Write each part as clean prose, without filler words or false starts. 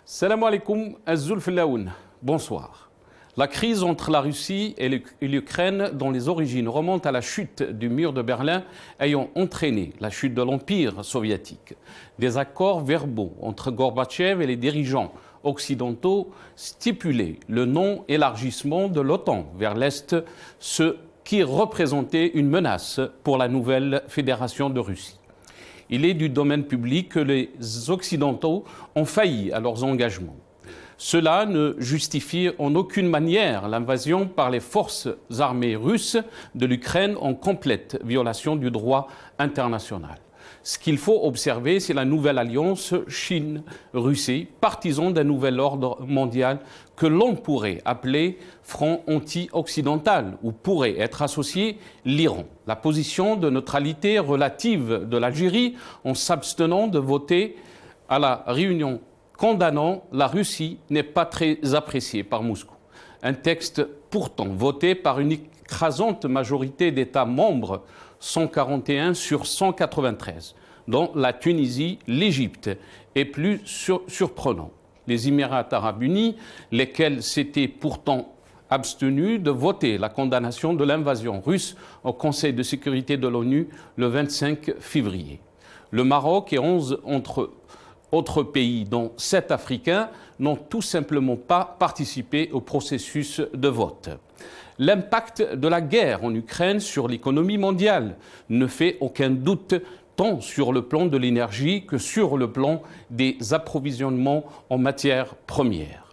Salam alaikum, Azul Filaoun. Bonsoir. La crise entre la Russie et l'Ukraine, dont les origines remontent à la chute du mur de Berlin, ayant entraîné la chute de l'Empire soviétique. Des accords verbaux entre Gorbatchev et les dirigeants occidentaux stipulaient le non-élargissement de l'OTAN vers l'Est, ce qui représentait une menace pour la nouvelle Fédération de Russie. Il est du domaine public que les Occidentaux ont failli à leurs engagements. Cela ne justifie en aucune manière l'invasion par les forces armées russes de l'Ukraine en complète violation du droit international. Ce qu'il faut observer, c'est la nouvelle alliance Chine-Russie, partisan d'un nouvel ordre mondial que l'on pourrait appeler front anti-occidental, où pourrait être associé l'Iran. La position de neutralité relative de l'Algérie en s'abstenant de voter à la réunion condamnant la Russie n'est pas très appréciée par Moscou. Un texte pourtant voté par une écrasante majorité d'États membres, 141 sur 193, dont la Tunisie, l'Égypte est plus surprenant. Les Émirats arabes unis, lesquels s'étaient pourtant abstenus de voter la condamnation de l'invasion russe au Conseil de sécurité de l'ONU le 25 février. Le Maroc et 11 autres pays, dont 7 Africains, n'ont tout simplement pas participé au processus de vote. L'impact de la guerre en Ukraine sur l'économie mondiale ne fait aucun doute, tant sur le plan de l'énergie que sur le plan des approvisionnements en matières premières.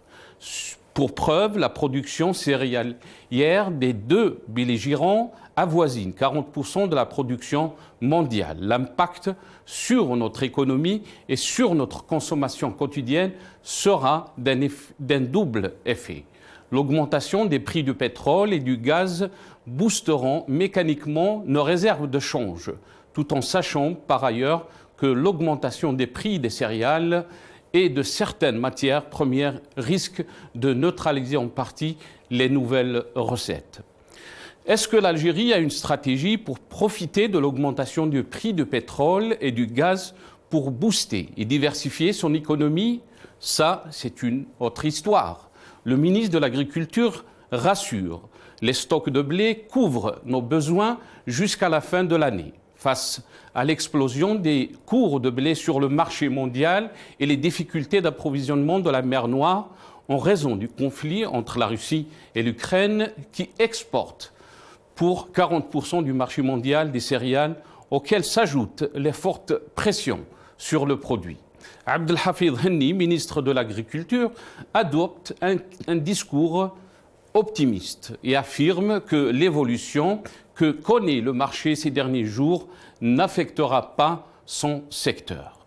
Pour preuve, la production céréalière des deux belligérants avoisine 40% de la production mondiale. L'impact sur notre économie et sur notre consommation quotidienne sera d'un double effet. L'augmentation des prix du pétrole et du gaz boosteront mécaniquement nos réserves de change, tout en sachant par ailleurs que l'augmentation des prix des céréales et de certaines matières premières risque de neutraliser en partie les nouvelles recettes. Est-ce que l'Algérie a une stratégie pour profiter de l'augmentation du prix du pétrole et du gaz pour booster et diversifier son économie? Ça, c'est une autre histoire. Le ministre de l'Agriculture rassure, les stocks de blé couvrent nos besoins jusqu'à la fin de l'année. Face à l'explosion des cours de blé sur le marché mondial et les difficultés d'approvisionnement de la mer Noire en raison du conflit entre la Russie et l'Ukraine qui exporte pour 40% du marché mondial des céréales, auxquelles s'ajoutent les fortes pressions sur le produit. Abdelhafid Henni, ministre de l'Agriculture, adopte un discours optimiste et affirme que l'évolution que connaît le marché ces derniers jours n'affectera pas son secteur.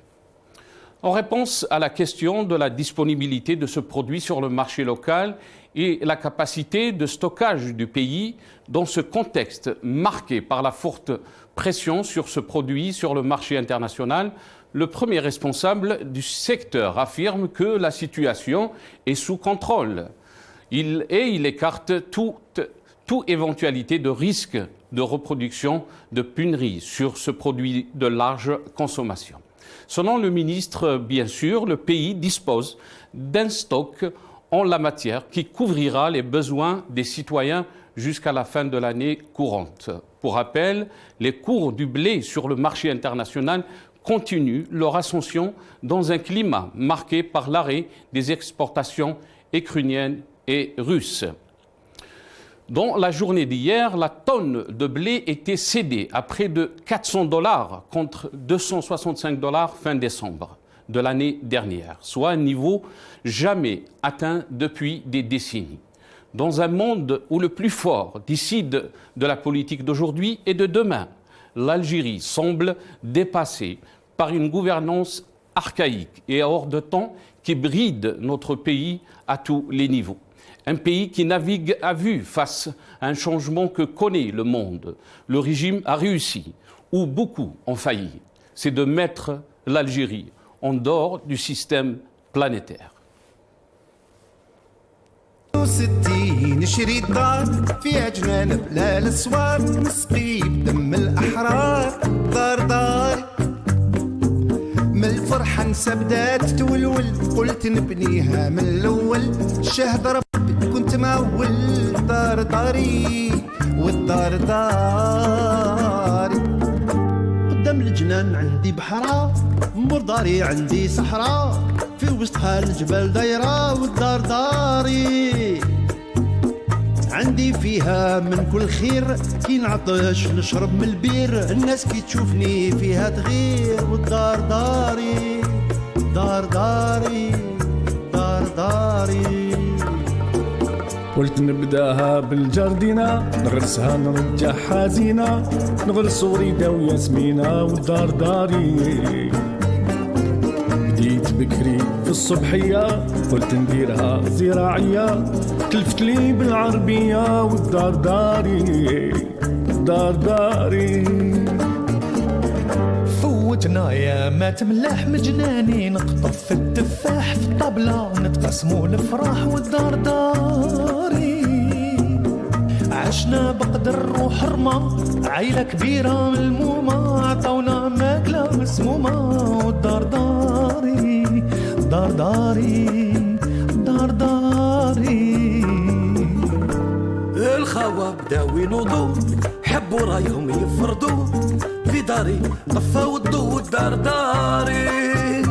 En réponse à la question de la disponibilité de ce produit sur le marché local et la capacité de stockage du pays dans ce contexte marqué par la forte pression sur ce produit sur le marché international, le premier responsable du secteur affirme que la situation est sous contrôle. Il écarte toute éventualité de risque de reproduction de pénurie sur ce produit de large consommation. Selon le ministre, bien sûr, le pays dispose d'un stock en la matière qui couvrira les besoins des citoyens jusqu'à la fin de l'année courante. Pour rappel, les cours du blé sur le marché international continuent leur ascension dans un climat marqué par l'arrêt des exportations ukrainiennes et russes. Dans la journée d'hier, la tonne de blé était cédée à près de $400 contre $265 fin décembre de l'année dernière, soit un niveau jamais atteint depuis des décennies. Dans un monde où le plus fort décide de la politique d'aujourd'hui et de demain, l'Algérie semble dépassée par une gouvernance archaïque et hors de temps qui bride notre pays à tous les niveaux. Un pays qui navigue à vue face à un changement que connaît le monde. Le régime a réussi, où beaucoup ont failli. C'est de mettre l'Algérie en dehors du système planétaire. 60 شريطة فيها جنان بلا الأسوار نسقي بدم الأحرار دار دار من الفرحة نسى بدات تولول قلت نبنيها من الأول شهد ربي كنت مول دار داري والدار داري قدام الجنان عندي بحرة مور داري عندي صحراء في وسطها الجبال دايرة والدار داري عندي فيها من كل خير كي نعطش نشرب من البير الناس كي تشوفني فيها تغير والدار داري دار داري دار داري قلت نبداها بالجردينة نغرسها نرجعها زينة نغرس وريدة وياسمينة والدار داري بديت بكري في الصبحية قلت نديرها زراعية كلفت لي بالعربية والدار داري دار داري فوتنا يا مات ملاح مجناني نقطف في التفاح في الطبلة نتقسموا الفراح والدار داري عشنا بقدر وحرمة عيلة كبيرة ملمومة عطونا ماكلة مسمومة والدار داري دار داري دار داري الخوا بداو ينوضوا حبوا رايهم يفرضوا في داري طفاو الضو والدار داري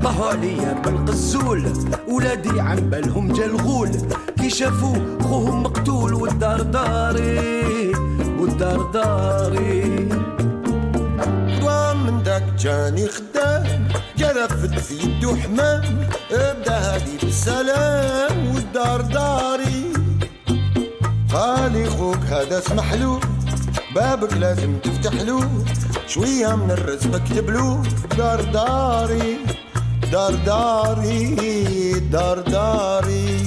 طاحوا عليا بالقزول ولادي عن بالهم جا الغول كي شافوا خوهم مقتول والدار داري والدار داري من داك جاني خدام جرفت في يدو حمام ابدا هادي بالسلام والدار داري قالي خوك هذا اسمحلو بابك لازم تفتحلو شوية من الرزق اكتبلو دار داري دار داري دار داري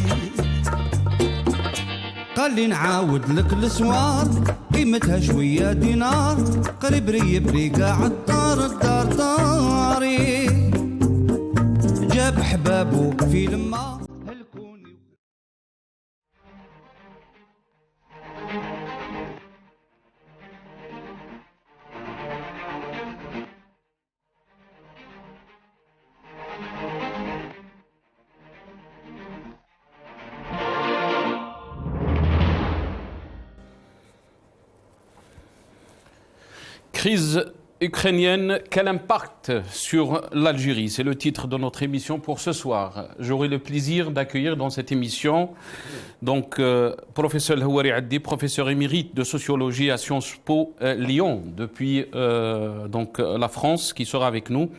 قال لي نعاود لك الاسوار قيمتها شوية دينار قريب ريب قاع الدار الدار داري جاب حبابه في لما هلكوني Crise ukrainienne, quel impact sur l'Algérie? C'est le titre de notre émission pour ce soir. J'aurai le plaisir d'accueillir dans cette émission donc professeur Houari Addi, professeur émérite de sociologie à Sciences Po Lyon depuis donc la France, qui sera avec nous.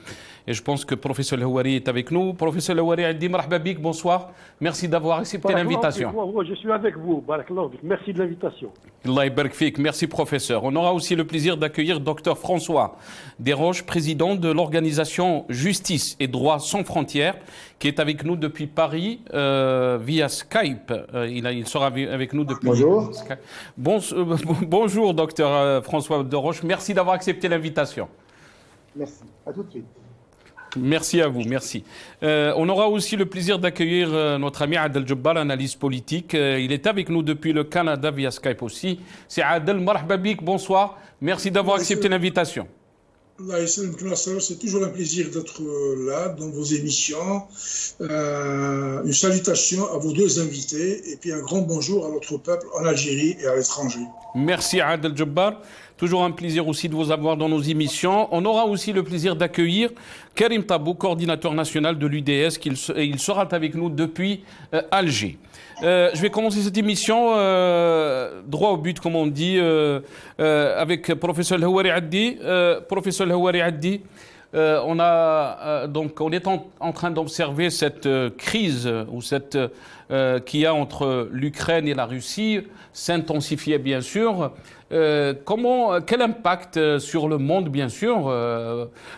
Et je pense que professeur Houari est avec nous. Professeur Houari Addi, marhaba bik, bonsoir. Merci d'avoir accepté l'invitation. Je suis avec vous. Merci de l'invitation. Allah yabarak fik. Merci professeur. On aura aussi le plaisir d'accueillir docteur François Desroches, président de l'organisation Justice et Droit sans frontières, qui est avec nous depuis Paris via Skype. Il sera avec nous depuis Skype. Bonjour docteur François Desroches. Merci d'avoir accepté l'invitation. Merci. À tout de suite. Merci à vous, merci. On aura aussi le plaisir d'accueillir notre ami Adel Jabbar, analyste politique. Il est avec nous depuis le Canada via Skype aussi. C'est Adel, marhaba bik, bonsoir. Merci d'avoir accepté l'invitation. C'est toujours un plaisir d'être là dans vos émissions. Une salutation à vos deux invités et puis un grand bonjour à notre peuple en Algérie et à l'étranger. Merci Adel Jabbar. Toujours un plaisir aussi de vous avoir dans nos émissions. On aura aussi le plaisir d'accueillir Karim Tabou, coordinateur national de l'UDS. Il sera avec nous depuis Alger. Je vais commencer cette émission droit au but, comme on dit, avec professeur Houari Addi. Professeur Houari Addi, on est en train d'observer cette crise ou cette qu'il y a entre l'Ukraine et la Russie s'intensifier bien sûr. Quel impact sur le monde bien sûr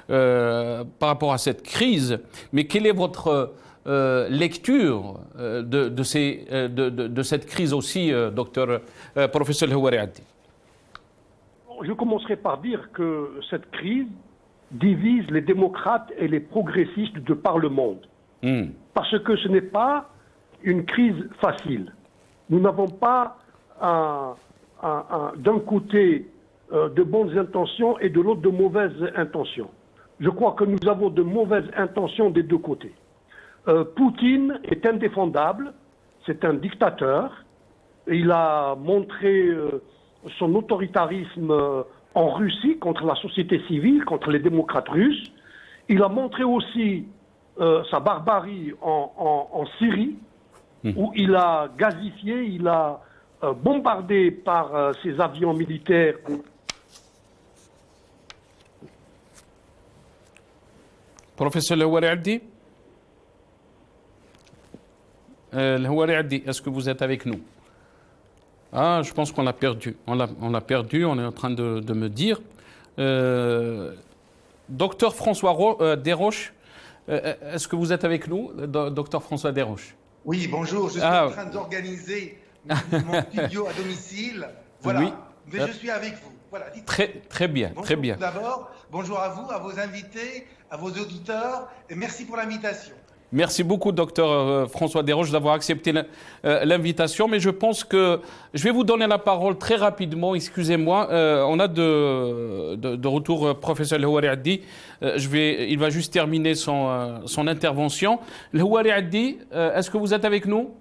par rapport à cette crise, mais quelle est votre lecture de cette crise aussi, docteur professeur Houari Addi? Je commencerai par dire que cette crise divise les démocrates et les progressistes de par le monde. Parce que ce n'est pas une crise facile. Nous n'avons pas d'un côté de bonnes intentions et de l'autre de mauvaises intentions. je crois que nous avons de mauvaises intentions des deux côtés. Poutine est indéfendable, c'est un dictateur. Il a montré son autoritarisme en Russie contre la société civile, contre les démocrates russes. Il a montré aussi sa barbarie en Syrie, où il a gazifié, il a bombardé par ses avions militaires. Professeur Lhouari Abdi, Lhouari Abdi, est-ce que vous êtes avec nous? Ah, je pense qu'on l'a perdu. On l'a perdu, on est en train de me dire. Docteur François Desroches, est-ce que vous êtes avec nous, docteur François Desroches? Oui, bonjour, je suis en train d'organiser mon studio à domicile. Voilà, oui. Mais je suis avec vous. Voilà, très bien, bonjour, très bien. D'abord, bonjour à vous, à vos invités, à vos auditeurs, et merci pour l'invitation. Merci beaucoup, docteur François Desroches, d'avoir accepté l'invitation. Mais je pense que je vais vous donner la parole très rapidement. Excusez-moi, on a de retour professeur Lhouari Abdi. Il va juste terminer son intervention. Lhouari Abdi, est-ce que vous êtes avec nous?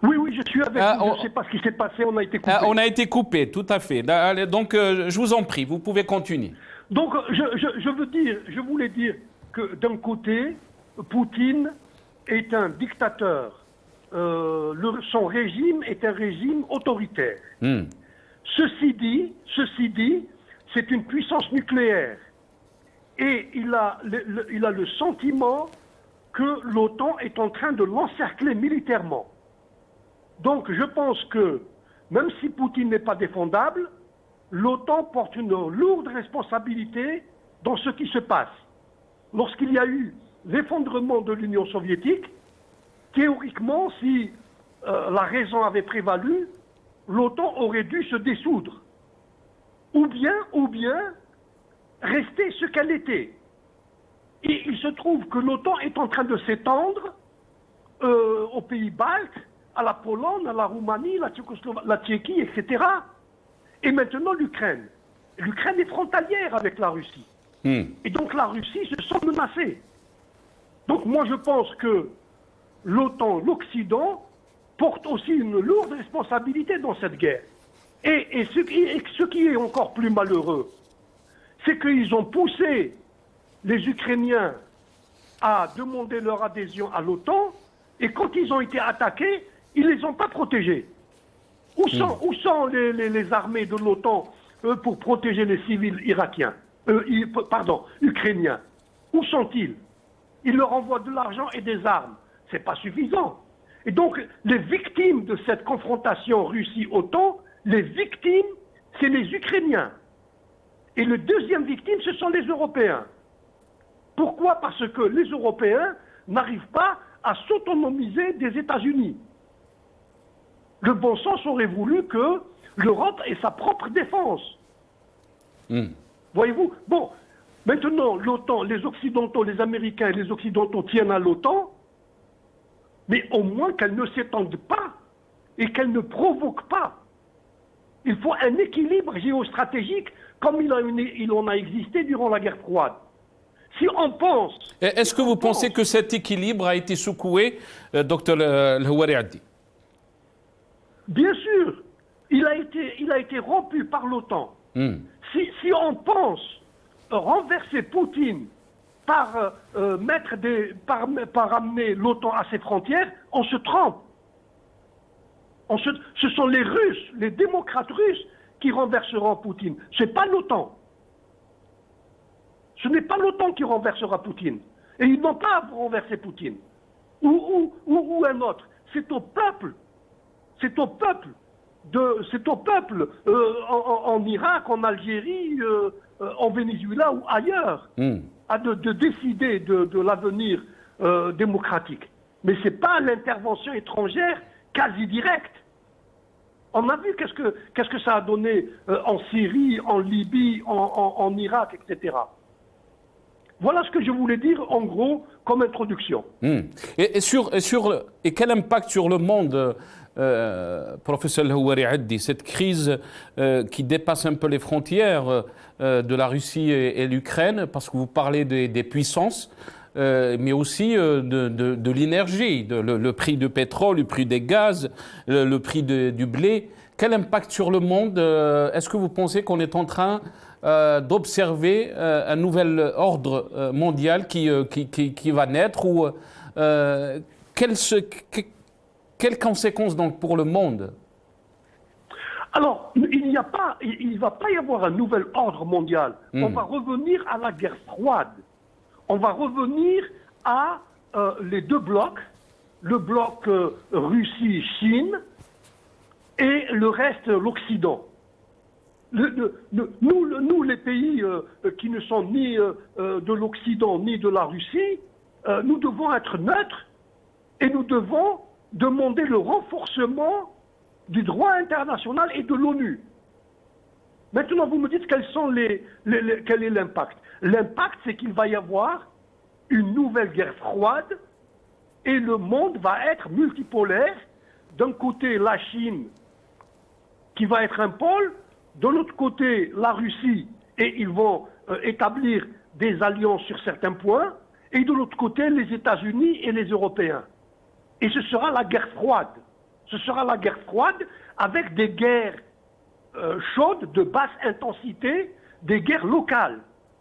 Oui, je suis avec vous. Je ne sais pas ce qui s'est passé, on a été coupé. On a été coupé, tout à fait. Donc, je vous en prie, vous pouvez continuer. Donc, je voulais dire que d'un côté, Poutine est un dictateur. Son régime est un régime autoritaire. Ceci dit, c'est une puissance nucléaire. Et il a le sentiment que l'OTAN est en train de l'encercler militairement. Donc je pense que, même si Poutine n'est pas défendable, l'OTAN porte une lourde responsabilité dans ce qui se passe. Lorsqu'il y a eu l'effondrement de l'Union soviétique, théoriquement, si la raison avait prévalu, l'OTAN aurait dû se dissoudre. Ou bien rester ce qu'elle était. Et il se trouve que l'OTAN est en train de s'étendre aux pays baltes, à la Pologne, à la Roumanie, la Tchéquie, etc. Et maintenant l'Ukraine. L'Ukraine est frontalière avec la Russie. Et donc la Russie se sent menacée. Donc moi je pense que l'OTAN, l'Occident, porte aussi une lourde responsabilité dans cette guerre. Et ce qui est encore plus malheureux, c'est qu'ils ont poussé les Ukrainiens à demander leur adhésion à l'OTAN, et quand ils ont été attaqués, ils ne les ont pas protégés. Où sont les armées de l'OTAN pour protéger les civils ukrainiens? Où sont-ils? Ils leur envoient de l'argent et des armes. Ce n'est pas suffisant. Et donc, les victimes de cette confrontation Russie-OTAN, les victimes, c'est les Ukrainiens. Et les deuxièmes victimes, ce sont les Européens. Pourquoi? Parce que les Européens n'arrivent pas à s'autonomiser des États-Unis. Le bon sens aurait voulu que l'Europe ait sa propre défense. Voyez-vous? Bon, maintenant, l'OTAN, les Occidentaux, les Américains et les Occidentaux tiennent à l'OTAN, mais au moins qu'elle ne s'étende pas et qu'elle ne provoque pas. Il faut un équilibre géostratégique comme il en a existé durant la guerre froide. Si on pense... Est-ce que vous pensez que cet équilibre a été secoué, docteur Lhouari Abdi? Bien sûr, il a été rompu par l'OTAN. Si on pense renverser Poutine par amener l'OTAN à ses frontières, on se trompe. Ce sont les Russes, les démocrates russes qui renverseront Poutine. Ce n'est pas l'OTAN. Ce n'est pas l'OTAN qui renversera Poutine. Et ils n'ont pas à renverser Poutine. Ou un autre. C'est au peuple. C'est au peuple. En Irak, en Algérie, en Venezuela ou ailleurs, de décider de l'avenir démocratique. Mais ce n'est pas l'intervention étrangère quasi directe. On a vu qu'est-ce que ça a donné en Syrie, en Libye, en Irak, etc. Voilà ce que je voulais dire en gros comme introduction. Et quel impact sur le monde, professeur Houari Addi, cette crise qui dépasse un peu les frontières de la Russie et l'Ukraine, parce que vous parlez des puissances, mais aussi de l'énergie, le prix du pétrole, le prix des gaz, le prix du blé. Quel impact sur le monde? Est-ce que vous pensez qu'on est en train d'observer un nouvel ordre mondial qui va naître, ou quelles conséquences donc pour le monde? Alors, il ne va pas y avoir un nouvel ordre mondial. On va revenir à la guerre froide. On va revenir à les deux blocs, le bloc Russie-Chine et le reste, l'Occident. Nous, les pays qui ne sont ni de l'Occident ni de la Russie, nous devons être neutres et nous devons demander le renforcement du droit international et de l'ONU. Maintenant, vous me dites quel est l'impact. L'impact, c'est qu'il va y avoir une nouvelle guerre froide et le monde va être multipolaire. D'un côté, la Chine qui va être un pôle, de l'autre côté, la Russie, et ils vont établir des alliances sur certains points, et de l'autre côté, les États-Unis et les Européens. Et ce sera la guerre froide. Ce sera la guerre froide avec des guerres chaudes, de basse intensité, des guerres locales,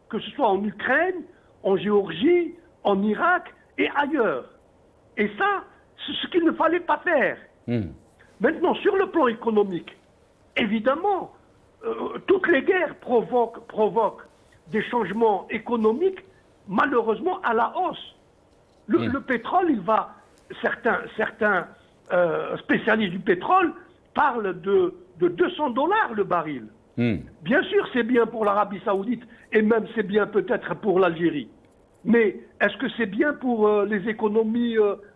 que ce soit en Ukraine, en Géorgie, en Irak et ailleurs. Et ça, c'est ce qu'il ne fallait pas faire. Maintenant, sur le plan économique, évidemment, toutes les guerres provoquent des changements économiques, malheureusement à la hausse. Le pétrole, certains spécialistes du pétrole parlent de $200 le baril. Bien sûr, c'est bien pour l'Arabie Saoudite et même c'est bien peut-être pour l'Algérie. Mais est-ce que c'est bien pour les économies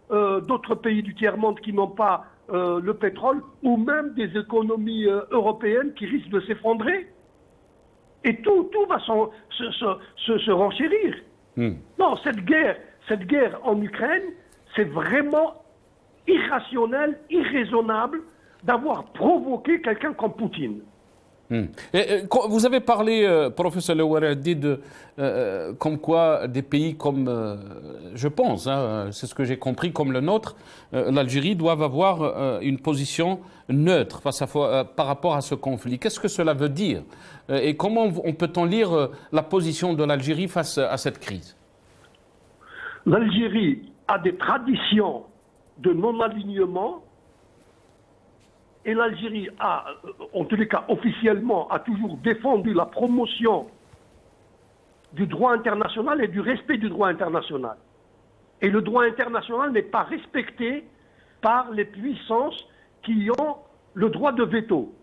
d'autres pays du tiers-monde qui n'ont pas le pétrole, ou même des économies européennes qui risquent de s'effondrer? Et tout va se renchérir. Non, cette guerre en Ukraine, c'est vraiment irrationnel, irraisonnable d'avoir provoqué quelqu'un comme Poutine. Vous avez parlé, professeur Houari Addi, comme quoi des pays comme, je pense, c'est ce que j'ai compris, comme le nôtre, l'Algérie, doivent avoir une position neutre par rapport à ce conflit. Qu'est-ce que cela veut dire? Et comment peut-on lire la position de l'Algérie face à cette crise? L'Algérie a des traditions de non-alignement. Et l'Algérie a, en tous les cas officiellement, a toujours défendu la promotion du droit international et du respect du droit international. Et le droit international n'est pas respecté par les puissances qui ont le droit de veto.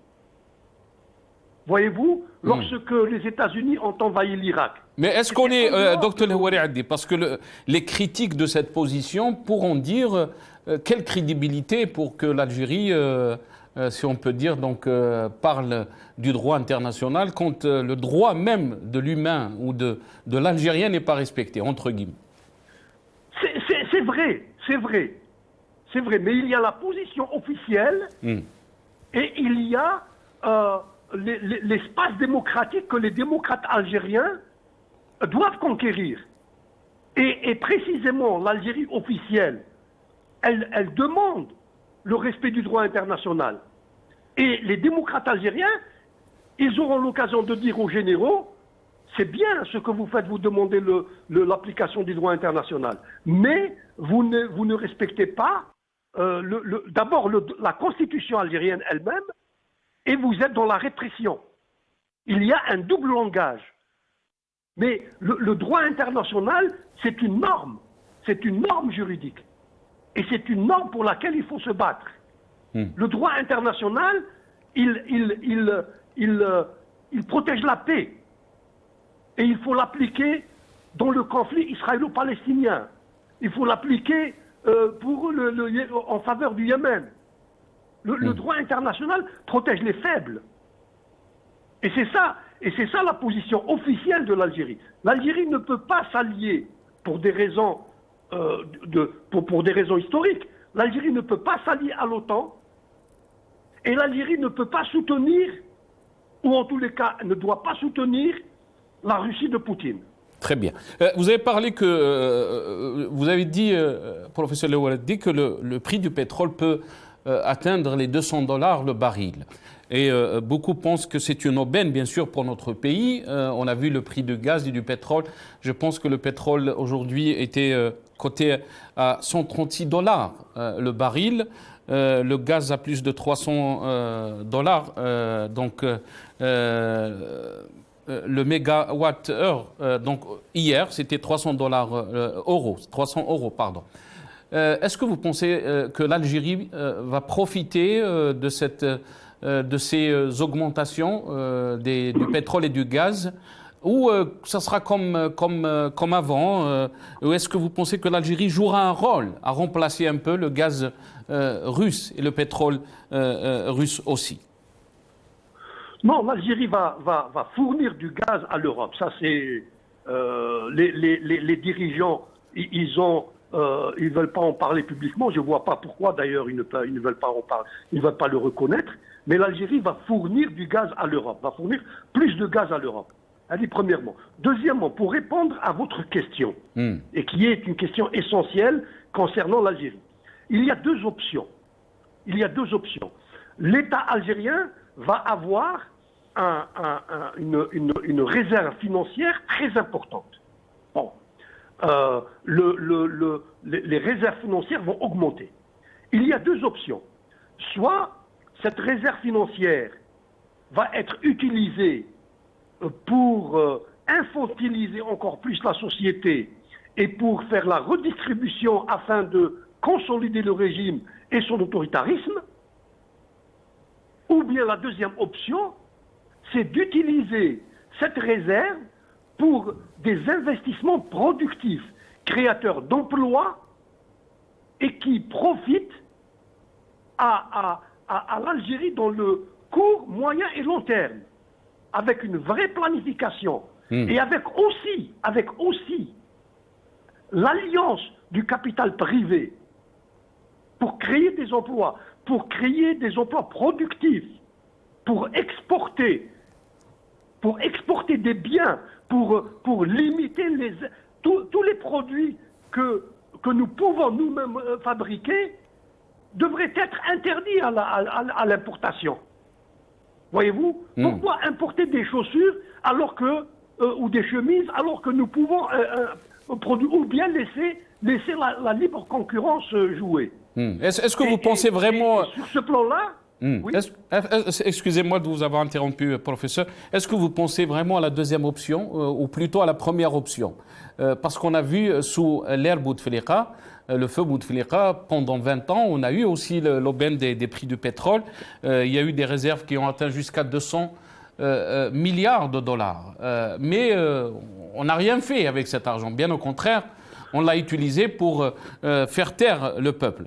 Voyez-vous, lorsque les États-Unis ont envahi l'Irak. Mais est-ce qu'on est, docteur Houari Addi, parce que les critiques de cette position pourront dire quelle crédibilité pour que l'Algérie... si on peut dire, donc, parle du droit international quand le droit même de l'humain ou de l'Algérien n'est pas respecté, entre guillemets. C'est vrai, mais il y a la position officielle et il y a l'espace démocratique que les démocrates algériens doivent conquérir. Et précisément, l'Algérie officielle, elle demande le respect du droit international. Et les démocrates algériens, ils auront l'occasion de dire aux généraux, c'est bien ce que vous faites, vous demandez l'application du droit international, mais vous ne respectez pas d'abord la constitution algérienne elle-même, et vous êtes dans la répression. Il y a un double langage. Mais le droit international, c'est une norme juridique. Et c'est une norme pour laquelle il faut se battre. Le droit international, il protège la paix. Et il faut l'appliquer dans le conflit israélo-palestinien. Il faut l'appliquer en faveur du Yémen. Le droit international protège les faibles. Et c'est ça. Et c'est ça la position officielle de l'Algérie. L'Algérie ne peut pas s'allier pour des raisons, pour des raisons historiques. L'Algérie ne peut pas s'allier à l'OTAN et l'Algérie ne peut pas soutenir, ou en tous les cas ne doit pas soutenir, la Russie de Poutine. Très bien. Vous avez parlé que, vous avez dit, professeur Leoualdi, que le prix du pétrole peut atteindre les $200 le baril. Et beaucoup pensent que c'est une aubaine, bien sûr, pour notre pays. On a vu le prix du gaz et du pétrole. Je pense que le pétrole, aujourd'hui, était coté à $136 le baril. Le gaz à plus de $300. Donc, le mégawatt-heure, donc hier, c'était €300, pardon. Est-ce que vous pensez que l'Algérie va profiter de ces augmentations du pétrole et du gaz, ou ça sera comme avant, ou est-ce que vous pensez que l'Algérie jouera un rôle à remplacer un peu le gaz russe et le pétrole russe aussi? Non, l'Algérie va fournir du gaz à l'Europe. Ça, c'est les dirigeants, ils veulent pas en parler publiquement. Je vois pas pourquoi. D'ailleurs, ils ne veulent pas en parler. Ils ne veulent pas le reconnaître. Mais l'Algérie va fournir du gaz à l'Europe. Va fournir plus de gaz à l'Europe. Allez, premièrement. Deuxièmement, pour répondre à votre question, et qui est une question essentielle concernant l'Algérie, il y a deux options. L'État algérien va avoir une réserve financière très importante. Bon. Les réserves financières vont augmenter. Il y a deux options. Soit cette réserve financière va être utilisée pour infantiliser encore plus la société et pour faire la redistribution afin de consolider le régime et son autoritarisme. Ou bien la deuxième option, c'est d'utiliser cette réserve pour des investissements productifs, créateurs d'emplois et qui profitent à l'Algérie dans le court, moyen et long terme, avec une vraie planification et avec aussi l'alliance du capital privé pour créer des emplois productifs, pour exporter des biens, pour limiter tous les produits que nous pouvons nous-mêmes fabriquer, devraient être interdits à l'importation. Voyez-vous? Pourquoi importer des chaussures ou des chemises alors que nous pouvons produire, ou bien laisser la libre concurrence jouer? Est-ce que vous pensez vraiment... Sur ce plan-là, oui. Excusez-moi de vous avoir interrompu, professeur. Est-ce que vous pensez vraiment à la deuxième option, ou plutôt à la première option? Parce qu'on a vu sous l'ère Bouteflika, le feu Bouteflika, pendant 20 ans, on a eu aussi l'aubaine des prix du pétrole. Il y a eu des réserves qui ont atteint jusqu'à 200 milliards de dollars. Mais on n'a rien fait avec cet argent. Bien au contraire, on l'a utilisé pour faire taire le peuple.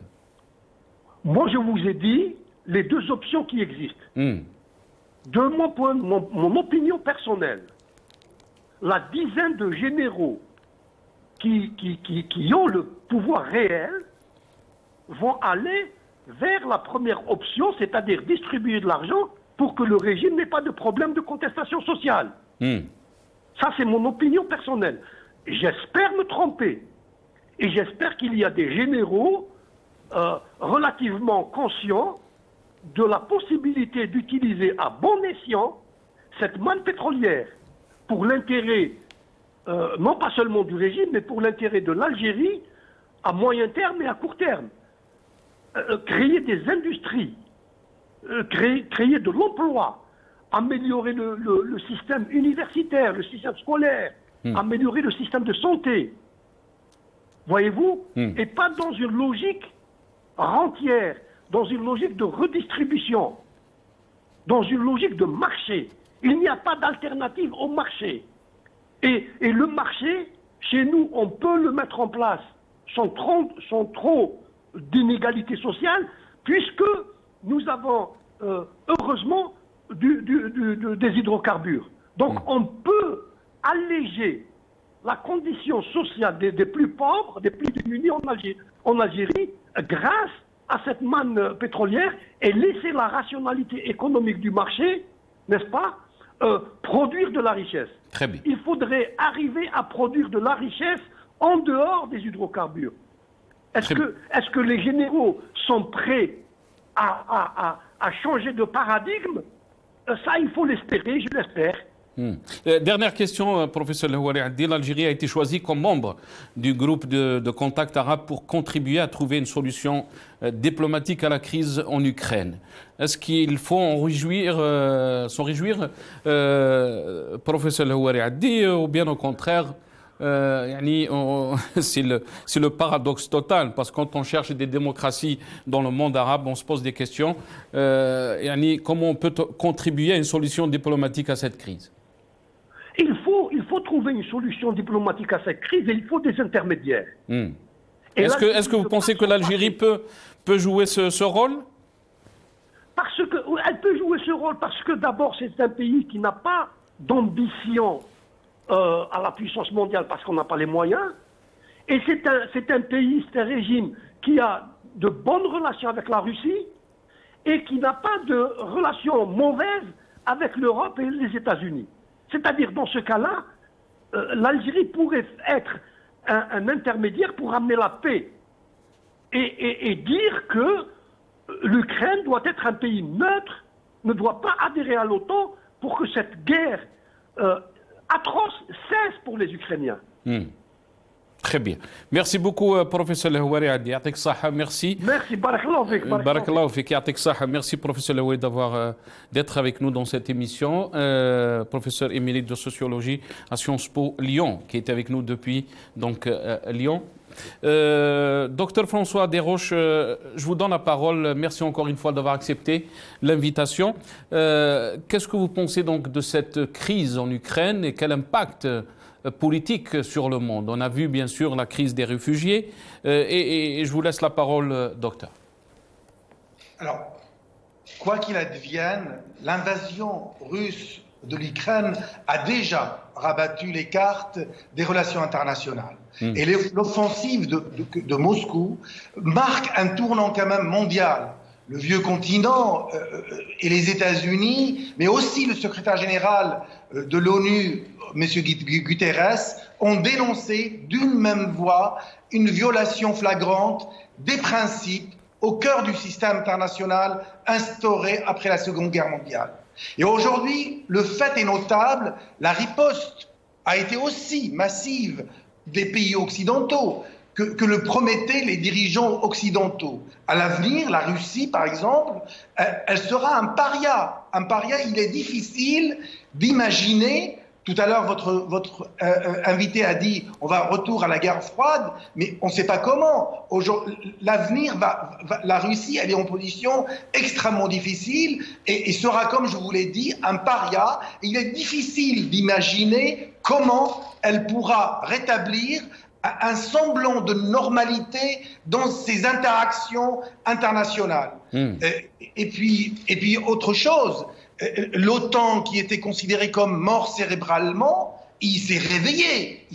Moi, je vous ai dit les deux options qui existent. De mon opinion personnelle, la dizaine de généraux qui ont le pouvoir réel vont aller vers la première option, c'est-à-dire distribuer de l'argent pour que le régime n'ait pas de problème de contestation sociale. Ça, c'est mon opinion personnelle. J'espère me tromper. Et j'espère qu'il y a des généraux relativement conscients de la possibilité d'utiliser à bon escient cette manne pétrolière pour l'intérêt, non pas seulement du régime, mais pour l'intérêt de l'Algérie à moyen terme et à court terme. Créer des industries, créer de l'emploi, améliorer le système universitaire, le système scolaire, améliorer le système de santé. Voyez-vous? Et pas dans une logique rentière, dans une logique de redistribution, dans une logique de marché. Il n'y a pas d'alternative au marché. Et le marché, chez nous, on peut le mettre en place sans trop d'inégalités sociales, puisque nous avons, heureusement, des hydrocarbures. Donc on peut alléger la condition sociale des plus pauvres, des plus démunis en Algérie, grâce à cette manne pétrolière et laisser la rationalité économique du marché, n'est-ce pas, produire de la richesse. Très bien. Il faudrait arriver à produire de la richesse en dehors des hydrocarbures. Est-ce que les généraux sont prêts à changer de paradigme? Ça, il faut l'espérer, je l'espère. Dernière question, professeur Louari Addi. L'Algérie a été choisie comme membre du groupe de contact arabe pour contribuer à trouver une solution diplomatique à la crise en Ukraine. Est-ce qu'il faut s'en réjouir, professeur Louari Addi, ou bien au contraire, c'est le paradoxe total, parce que quand on cherche des démocraties dans le monde arabe, on se pose des questions. Comment on peut contribuer à une solution diplomatique à cette crise? Il faut trouver une solution diplomatique à cette crise et il faut des intermédiaires. Est-ce que vous pensez que l'Algérie peut jouer ce rôle? Elle peut jouer ce rôle parce que d'abord c'est un pays qui n'a pas d'ambition à la puissance mondiale parce qu'on n'a pas les moyens. Et c'est un pays, c'est un régime qui a de bonnes relations avec la Russie et qui n'a pas de relations mauvaises avec l'Europe et les États-Unis. C'est-à-dire, dans ce cas-là, l'Algérie pourrait être un intermédiaire pour amener la paix et dire que l'Ukraine doit être un pays neutre, ne doit pas adhérer à l'OTAN pour que cette guerre atroce cesse pour les Ukrainiens. Très bien. Merci beaucoup, professeur Louari Addi. Yatik Saha, merci. Merci, barakallahu fik. Barakallahu fik, Yatik Saha. Merci, professeur Louari, d'être avec nous dans cette émission. Professeur émérite de sociologie à Sciences Po Lyon, qui est avec nous depuis Lyon. Docteur François Desroches, je vous donne la parole. Merci encore une fois d'avoir accepté l'invitation. Qu'est-ce que vous pensez donc de cette crise en Ukraine et quel impact politique sur le monde? On a vu bien sûr la crise des réfugiés et je vous laisse la parole, docteur. Alors, quoi qu'il advienne, l'invasion russe de l'Ukraine a déjà rabattu les cartes des relations internationales. Et l'offensive de Moscou marque un tournant quand même mondial. Le vieux continent et les États-Unis, mais aussi le secrétaire général de l'ONU, M. Guterres, ont dénoncé d'une même voix une violation flagrante des principes au cœur du système international instauré après la Seconde Guerre mondiale. Et aujourd'hui, le fait est notable, la riposte a été aussi massive des pays occidentaux que le promettaient les dirigeants occidentaux. À l'avenir, la Russie, par exemple, elle sera un paria. Un paria, il est difficile d'imaginer. Tout à l'heure, votre invité a dit on va retour à la guerre froide, mais on ne sait pas comment. L'avenir la Russie, elle est en position extrêmement difficile et sera, comme je vous l'ai dit, un paria. Il est difficile d'imaginer comment elle pourra rétablir un semblant de normalité dans ses interactions internationales. Et puis autre chose. L'OTAN, qui était considéré comme mort cérébralement, il s'est réveillé.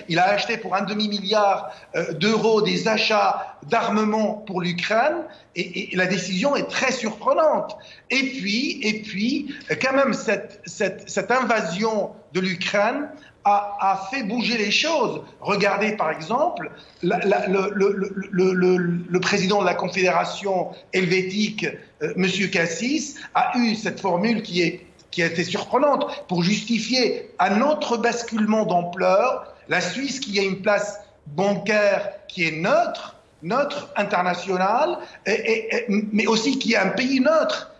Il a acheté pour 1,5 milliard d'euros des achats d'armement pour l'Ukraine et la décision est très surprenante. Et puis quand même, cette invasion de l'Ukraine a fait bouger les choses. Regardez par exemple, le président de la Confédération helvétique, M. Cassis, a eu cette formule qui a été surprenante pour justifier un autre basculement d'ampleur. La Suisse, qui a une place bancaire qui est neutre internationale, mais aussi qui est un pays neutre,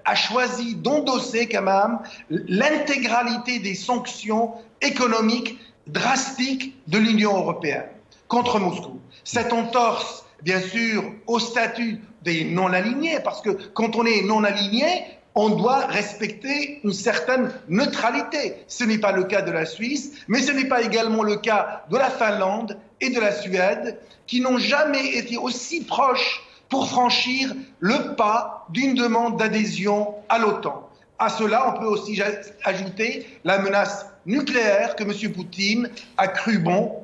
a choisi d'endosser quand même l'intégralité des sanctions économiques drastiques de l'Union européenne contre Moscou. Cette entorse, bien sûr, au statut des non-alignés, parce que quand on est non-aligné, on doit respecter une certaine neutralité. Ce n'est pas le cas de la Suisse, mais ce n'est pas également le cas de la Finlande et de la Suède, qui n'ont jamais été aussi proches pour franchir le pas d'une demande d'adhésion à l'OTAN. À cela, on peut aussi ajouter la menace nucléaire que M. Poutine a cru bon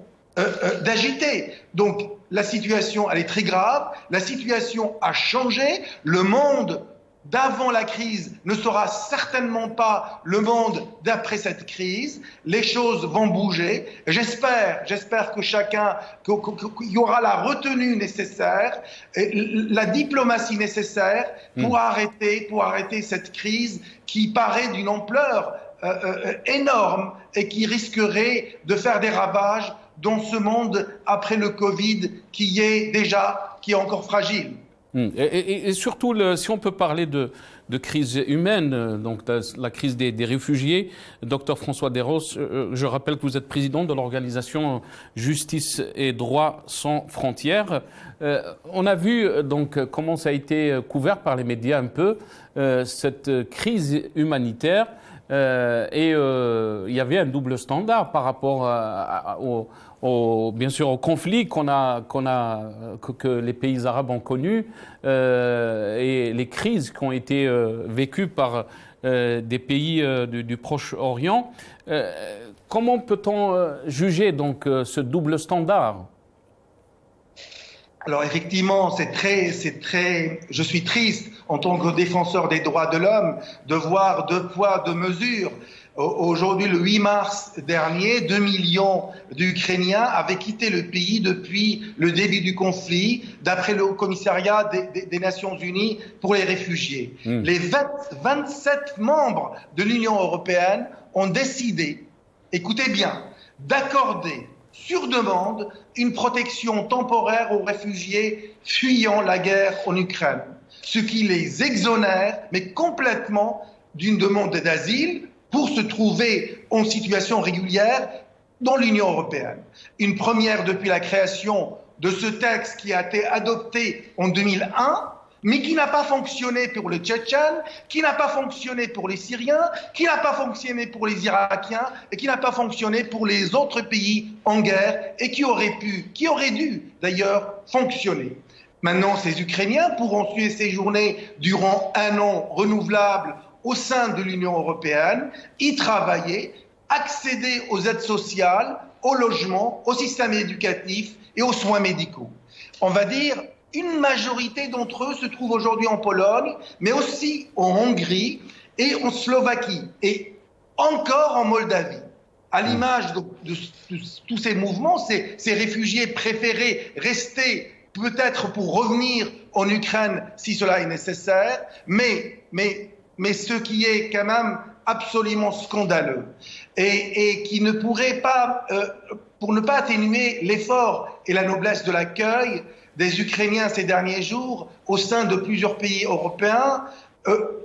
d'agiter. Donc la situation, elle est très grave, la situation a changé, le monde d'avant la crise ne sera certainement pas le monde d'après cette crise, les choses vont bouger, j'espère que qu'il y aura la retenue nécessaire, la diplomatie nécessaire pour arrêter cette crise qui paraît d'une ampleur énorme et qui risquerait de faire des ravages dans ce monde après le Covid qui est encore fragile. Et surtout, si on peut parler de crise humaine, donc la crise des réfugiés, Dr François Desros, je rappelle que vous êtes président de l'organisation Justice et Droits sans frontières. On a vu donc comment ça a été couvert par les médias un peu, cette crise humanitaire. Et il y avait un double standard par rapport bien sûr au conflit que les pays arabes ont connu et les crises qui ont été vécues par des pays du Proche-Orient. Comment peut-on juger donc ce double standard ? Alors effectivement, je suis triste en tant que défenseur des droits de l'homme de voir deux poids, deux mesures. Aujourd'hui, le 8 mars dernier, 2 millions d'Ukrainiens avaient quitté le pays depuis le début du conflit, d'après le Haut-Commissariat des Nations Unies pour les réfugiés. Les 27 membres de l'Union européenne ont décidé, écoutez bien, d'accorder sur demande une protection temporaire aux réfugiés fuyant la guerre en Ukraine, ce qui les exonère, mais complètement, d'une demande d'asile pour se trouver en situation régulière dans l'Union européenne. Une première depuis la création de ce texte qui a été adopté en 2001, mais qui n'a pas fonctionné pour les Tchétchènes, qui n'a pas fonctionné pour les Syriens, qui n'a pas fonctionné pour les Irakiens et qui n'a pas fonctionné pour les autres pays en guerre et qui aurait dû d'ailleurs fonctionner. Maintenant, ces Ukrainiens pourront séjourner durant 1 an renouvelable au sein de l'Union européenne, y travailler, accéder aux aides sociales, au logement, au système éducatif et aux soins médicaux. On va dire une majorité d'entre eux se trouve aujourd'hui en Pologne, mais aussi en Hongrie et en Slovaquie, et encore en Moldavie. À l'image de tous ces mouvements, ces réfugiés préféraient rester peut-être pour revenir en Ukraine si cela est nécessaire, mais ce qui est quand même absolument scandaleux et qui ne pourrait pas, pour ne pas atténuer l'effort et la noblesse de l'accueil des Ukrainiens ces derniers jours au sein de plusieurs pays européens,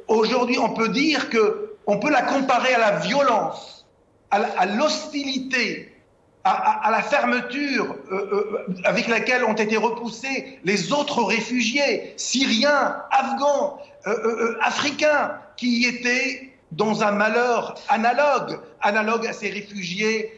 aujourd'hui on peut dire qu'on peut la comparer à la violence, à l'hostilité, à la fermeture avec laquelle ont été repoussés les autres réfugiés syriens, afghans, africains, qui étaient dans un malheur analogue à ces réfugiés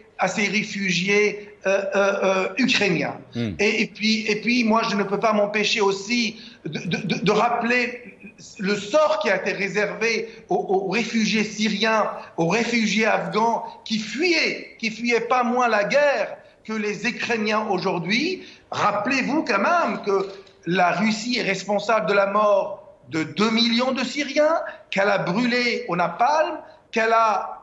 ukrainiens. Et puis, moi, je ne peux pas m'empêcher aussi de rappeler le sort qui a été réservé aux réfugiés syriens, aux réfugiés afghans qui fuyaient pas moins la guerre que les Ukrainiens aujourd'hui. Rappelez-vous quand même que la Russie est responsable de la mort de 2 millions de Syriens, qu'elle a brûlé au napalm, qu'elle a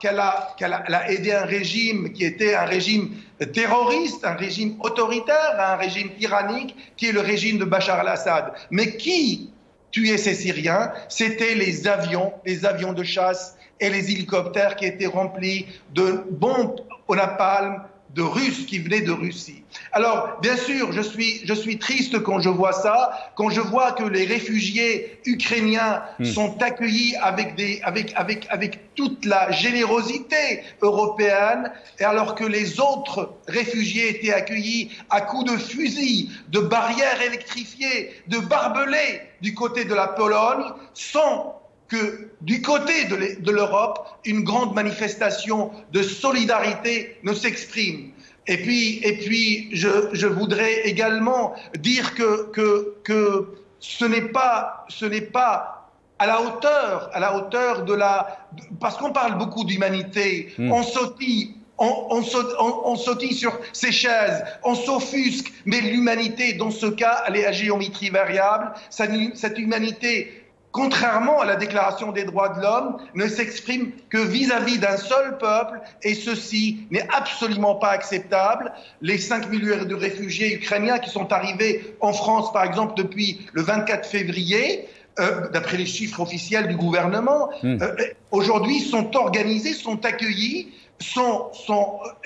aidé un régime qui était un régime terroriste, un régime autoritaire, un régime tyrannique, qui est le régime de Bachar al-Assad. Mais qui tuait ces Syriens? C'était les avions de chasse et les hélicoptères qui étaient remplis de bombes au napalm, de Russes qui venaient de Russie. Alors, bien sûr, je suis triste quand je vois ça, quand je vois que les réfugiés ukrainiens sont accueillis avec toute la générosité européenne, et alors que les autres réfugiés étaient accueillis à coups de fusil, de barrières électrifiées, de barbelés du côté de la Pologne, sans que du côté de l'Europe, une grande manifestation de solidarité ne s'exprime. Et puis je voudrais également dire que ce n'est pas à la hauteur de parce qu'on parle beaucoup d'humanité, on sautille sur ses chaises, on s'offusque, mais l'humanité, dans ce cas, elle est à géométrie variable. Cette humanité, contrairement à la Déclaration des droits de l'homme, ne s'exprime que vis-à-vis d'un seul peuple, et ceci n'est absolument pas acceptable. Les 5 millions de réfugiés ukrainiens qui sont arrivés en France, par exemple, depuis le 24 février, d'après les chiffres officiels du gouvernement, aujourd'hui sont organisés, sont accueillis,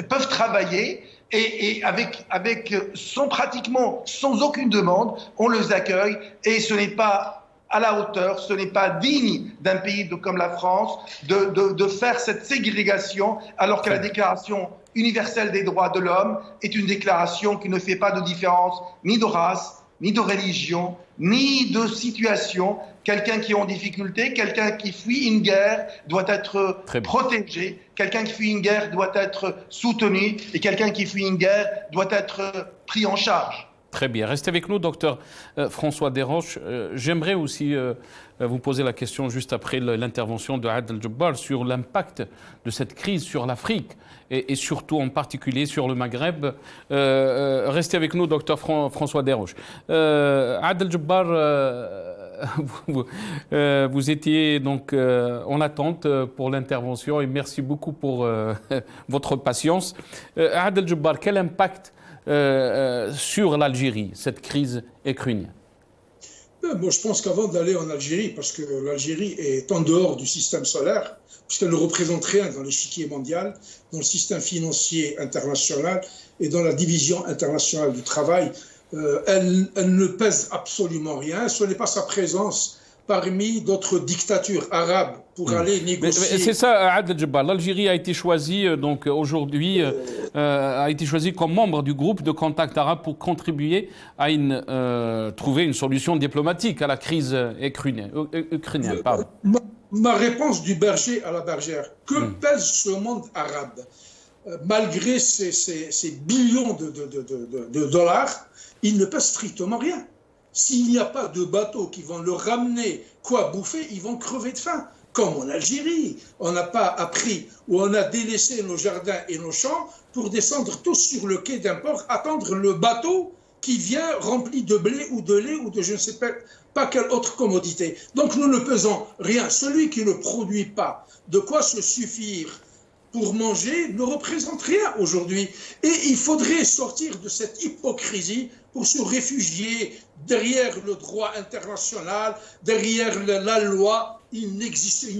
peuvent travailler, et pratiquement sans aucune demande, on les accueille, et ce n'est pas à la hauteur, ce n'est pas digne d'un pays comme la France de faire cette ségrégation, alors que la Déclaration universelle des droits de l'homme est une déclaration qui ne fait pas de différence ni de race, ni de religion, ni de situation. Quelqu'un qui est en difficulté, quelqu'un qui fuit une guerre doit être protégé, quelqu'un qui fuit une guerre doit être soutenu, et quelqu'un qui fuit une guerre doit être pris en charge. Très bien. Restez avec nous, docteur François Desroches. J'aimerais aussi vous poser la question juste après l'intervention de Adel Djebbal sur l'impact de cette crise sur l'Afrique et surtout en particulier sur le Maghreb. Restez avec nous, docteur François Desroches. Adel Djebbal, vous étiez donc en attente pour l'intervention et merci beaucoup pour votre patience. Adel Djebbal, quel impact sur l'Algérie, cette crise ukrainienne? Moi, je pense qu'avant d'aller en Algérie, parce que l'Algérie est en dehors du système solaire, puisqu'elle ne représente rien dans l'échiquier mondial, dans le système financier international et dans la division internationale du travail, elle ne pèse absolument rien. Ce n'est pas sa présence parmi d'autres dictatures arabes pour aller négocier. C'est ça, Adel Djebbal. L'Algérie a été choisie, donc aujourd'hui, a été choisie comme membre du groupe de contact arabe pour contribuer à trouver une solution diplomatique à la crise ukrainienne. Ma réponse du berger à la bergère. Que pèse ce monde arabe? Malgré ces billions de dollars, il ne pèse strictement rien. S'il n'y a pas de bateaux qui vont leur ramener quoi bouffer, ils vont crever de faim. Comme en Algérie, on n'a pas appris ou on a délaissé nos jardins et nos champs pour descendre tous sur le quai d'un port, attendre le bateau qui vient rempli de blé ou de lait ou de je ne sais pas quelle autre commodité. Donc nous ne pesons rien. Celui qui ne produit pas de quoi se suffire pour manger ne représente rien aujourd'hui. Et il faudrait sortir de cette hypocrisie pour se réfugier derrière le droit international, derrière la loi. Il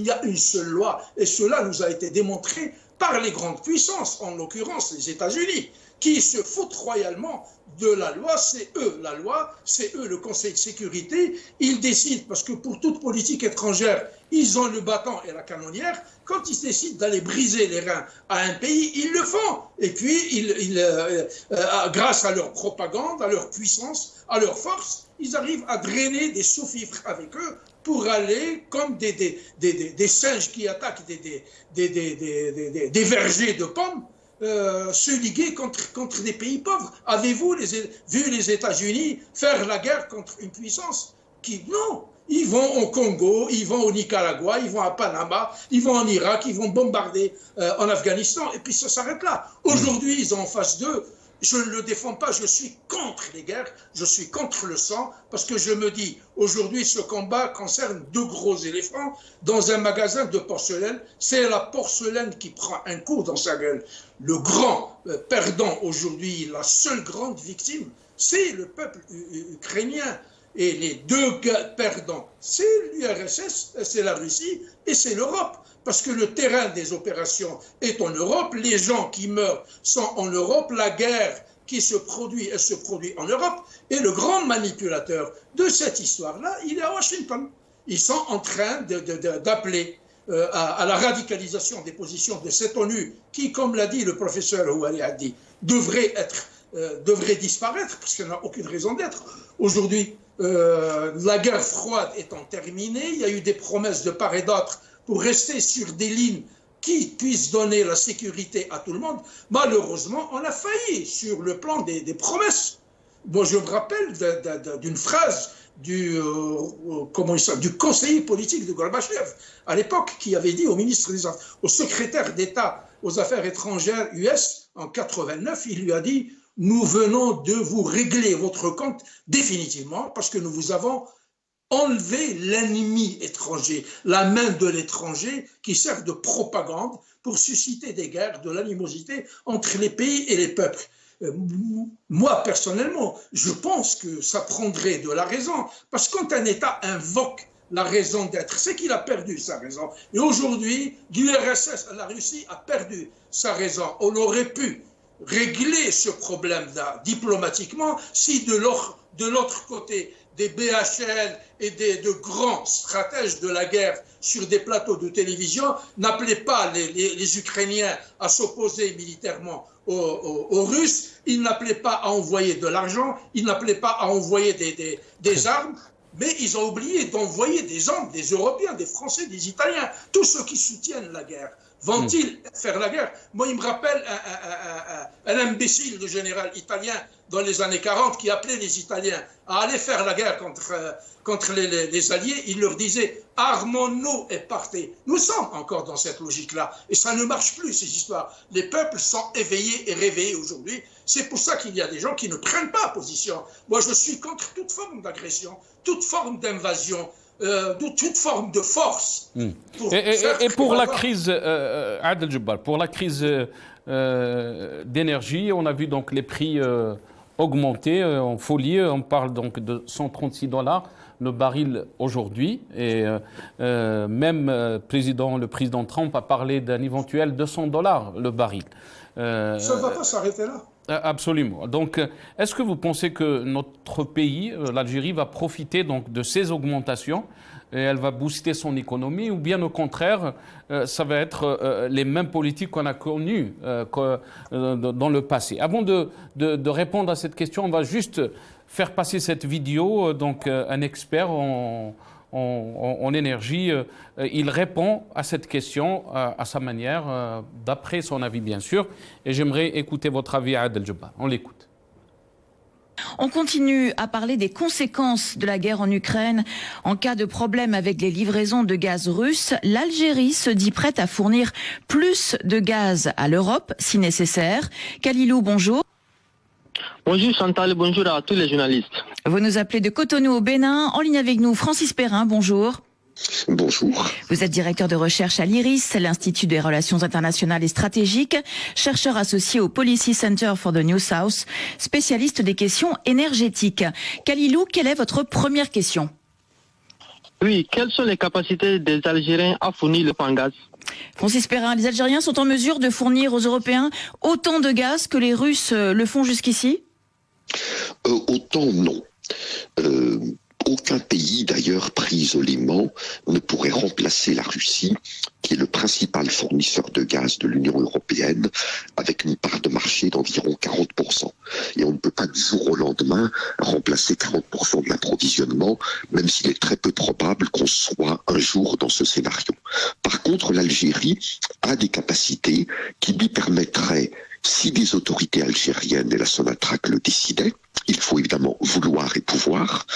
y a une seule loi. Et cela nous a été démontré par les grandes puissances, en l'occurrence les États-Unis, qui se foutent royalement de la loi. C'est eux la loi, c'est eux le Conseil de sécurité. Ils décident, parce que pour toute politique étrangère, ils ont le bâton et la canonnière. Quand ils décident d'aller briser les reins à un pays, ils le font. Et puis, grâce à leur propagande, à leur puissance, à leur force, ils arrivent à drainer des sous-fifres avec eux pour aller, comme des singes qui attaquent des vergers de pommes, se liguer contre des pays pauvres. Avez-vous vu les États-Unis faire la guerre contre une puissance qui... Non, ils vont au Congo, ils vont au Nicaragua, ils vont à Panama, ils vont en Irak, ils vont bombarder en Afghanistan, et puis ça s'arrête là. Aujourd'hui, ils ont en face d'eux. Je ne le défends pas, je suis contre les guerres, je suis contre le sang, parce que je me dis, aujourd'hui, ce combat concerne 2 gros éléphants dans un magasin de porcelaine. C'est la porcelaine qui prend un coup dans sa gueule. Le grand perdant aujourd'hui, la seule grande victime, c'est le peuple ukrainien. Et les 2 perdants, c'est l'URSS, c'est la Russie et c'est l'Europe. Parce que le terrain des opérations est en Europe, les gens qui meurent sont en Europe, la guerre qui se produit, elle se produit en Europe. Et le grand manipulateur de cette histoire-là, il est à Washington. Ils sont en train d'appeler à la radicalisation des positions de cette ONU qui, comme l'a dit le professeur Houari Haddi, devrait disparaître parce qu'elle n'a aucune raison d'être. Aujourd'hui, la guerre froide étant terminée, il y a eu des promesses de part et d'autre pour rester sur des lignes qui puissent donner la sécurité à tout le monde. Malheureusement, on a failli sur le plan des promesses. Moi, je me rappelle d'une phrase du conseiller politique de Gorbatchev à l'époque, qui avait dit au secrétaire d'État aux affaires étrangères US en 89, il lui a dit: nous venons de vous régler votre compte définitivement parce que nous vous avons enlevé l'ennemi étranger, la main de l'étranger qui sert de propagande pour susciter des guerres, de l'animosité entre les pays et les peuples. Moi, personnellement, je pense que ça prendrait de la raison, parce que quand un État invoque la raison d'être, c'est qu'il a perdu sa raison. Et aujourd'hui, l'URSS, la Russie a perdu sa raison. On aurait pu régler ce problème-là diplomatiquement si de l'autre côté, des BHL et de grands stratèges de la guerre sur des plateaux de télévision n'appelaient pas les Ukrainiens à s'opposer militairement aux Russes, ils n'appelaient pas à envoyer de l'argent, ils n'appelaient pas à envoyer des armes, mais ils ont oublié d'envoyer des hommes, des Européens, des Français, des Italiens, tous ceux qui soutiennent la guerre. Vont-ils faire la guerre? Moi, il me rappelle un imbécile de général italien dans les années 40 qui appelait les Italiens à aller faire la guerre contre les Alliés. Il leur disait: armons-nous et partez. Nous sommes encore dans cette logique-là. Et ça ne marche plus, ces histoires. Les peuples sont éveillés et réveillés aujourd'hui. C'est pour ça qu'il y a des gens qui ne prennent pas position. Moi, je suis contre toute forme d'agression, toute forme d'invasion, de toute forme de force. Et pour la crise, Adel Jabbar, pour la crise d'énergie, on a vu donc les prix augmenter en folie. On parle donc de $136 le baril aujourd'hui. Et même le président Trump a parlé d'un éventuel $200 le baril. Ça ne va pas s'arrêter là. Absolument. Donc, est-ce que vous pensez que notre pays, l'Algérie, va profiter donc de ces augmentations et elle va booster son économie, ou bien au contraire, ça va être les mêmes politiques qu'on a connues dans le passé? Avant de répondre à cette question, on va juste faire passer cette vidéo. Donc, un expert en énergie, il répond à cette question à sa manière, d'après son avis bien sûr, et j'aimerais écouter votre avis, Adel Jabbar. On l'écoute. On continue à parler des conséquences de la guerre en Ukraine. En cas de problème avec les livraisons de gaz russe, l'Algérie se dit prête à fournir plus de gaz à l'Europe si nécessaire. Khalilou, bonjour. Bonjour Chantal, bonjour à tous les journalistes. Vous nous appelez de Cotonou au Bénin. En ligne avec nous, Francis Perrin, bonjour. Bonjour. Vous êtes directeur de recherche à l'IRIS, l'Institut des Relations Internationales et Stratégiques, chercheur associé au Policy Center for the New South, spécialiste des questions énergétiques. Khalilou, quelle est votre première question? Oui, quelles sont les capacités des Algériens à fournir le pain gaz? Francis Perrin, les Algériens sont en mesure de fournir aux Européens autant de gaz que les Russes le font jusqu'ici? Autant non. Aucun pays, d'ailleurs, pris isolément, ne pourrait remplacer la Russie, qui est le principal fournisseur de gaz de l'Union européenne, avec une part de marché d'environ 40%. Et on ne peut pas du jour au lendemain remplacer 40% de l'approvisionnement, même s'il est très peu probable qu'on soit un jour dans ce scénario. Par contre, l'Algérie a des capacités qui lui permettraient, si les autorités algériennes et la Sonatrach le décidaient, il faut évidemment vouloir et pouvoir.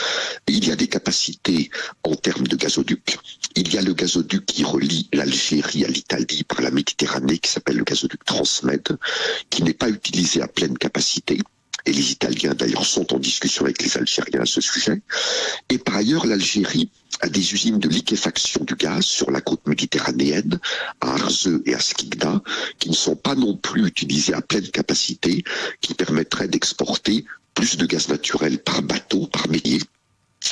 Il y a des capacités en termes de gazoduc. Il y a le gazoduc qui relie l'Algérie à l'Italie par la Méditerranée, qui s'appelle le gazoduc Transmed, qui n'est pas utilisé à pleine capacité. Et les Italiens, d'ailleurs, sont en discussion avec les Algériens à ce sujet. Et par ailleurs, l'Algérie a des usines de liquéfaction du gaz sur la côte méditerranéenne, à Arzeu et à Skikda, qui ne sont pas non plus utilisées à pleine capacité, qui permettraient d'exporter plus de gaz naturel par bateau, par milliers,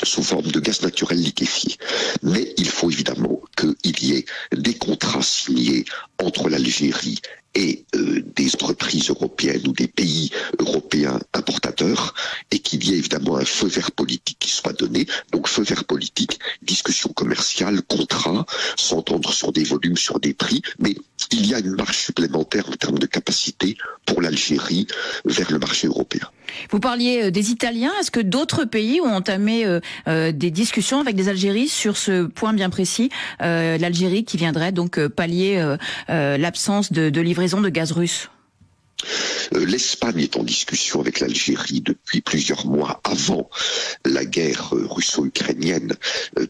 sous forme de gaz naturel liquéfié. Mais il faut évidemment qu'il y ait des contrats signés entre l'Algérie et des entreprises européennes ou des pays européens importateurs, et qu'il y ait évidemment un feu vert politique qui soit donné. Donc feu vert politique, discussion commerciale, contrat, s'entendre sur des volumes, sur des prix, mais il y a une marge supplémentaire en termes de capacité pour l'Algérie vers le marché européen. Vous parliez des Italiens. Est-ce que d'autres pays ont entamé des discussions avec les Algéries sur ce point bien précis, l'Algérie qui viendrait donc pallier l'absence de livraison de gaz russe? L'Espagne est en discussion avec l'Algérie depuis plusieurs mois avant la guerre russo-ukrainienne,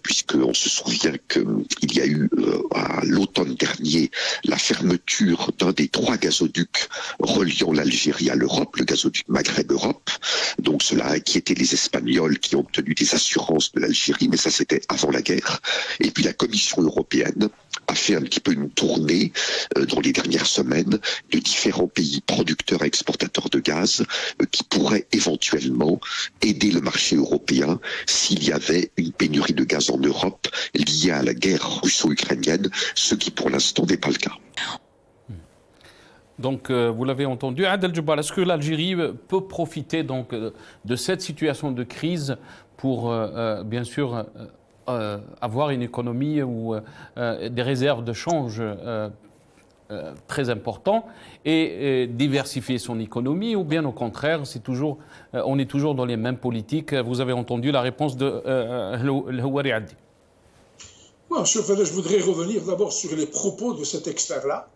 puisqu'on se souvient qu'il y a eu à l'automne dernier la fermeture d'un des 3 gazoducs reliant l'Algérie à l'Europe, le gazoduc Maghreb-Europe. Donc cela a inquiété les Espagnols qui ont obtenu des assurances de l'Algérie, mais ça c'était avant la guerre. Et puis la Commission européenne a fait un petit peu une tournée dans les dernières semaines de différents pays producteurs et exportateurs de gaz qui pourraient éventuellement aider le marché européen s'il y avait une pénurie de gaz en Europe liée à la guerre russo-ukrainienne, ce qui pour l'instant n'est pas le cas. Donc, vous l'avez entendu, Adel Djebbar, est-ce que l'Algérie peut profiter donc de cette situation de crise pour, bien sûr, avoir une économie ou des réserves de change très importantes et diversifier son économie, ou bien au contraire, on est toujours dans les mêmes politiques? Vous avez entendu la réponse de Houari Addi. Je voudrais revenir d'abord sur les propos de cet expert-là,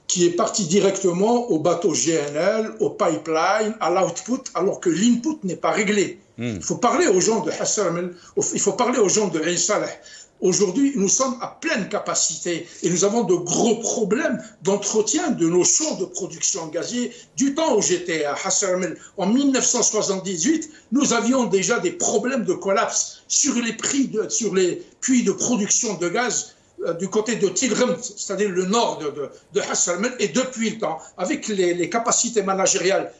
qui est parti directement au bateau GNL, au pipeline, à l'output, alors que l'input n'est pas réglé. Il faut parler aux gens de Hassan, il faut parler aux gens de Ain Saleh. Aujourd'hui, nous sommes à pleine capacité et nous avons de gros problèmes d'entretien de nos champs de production gazier. Du temps où j'étais à Hassan en 1978, nous avions déjà des problèmes de collapse sur les sur les puits de production de gaz du côté de Tigrim, c'est-à-dire le nord de Hassan, et depuis le temps, avec les capacités managériales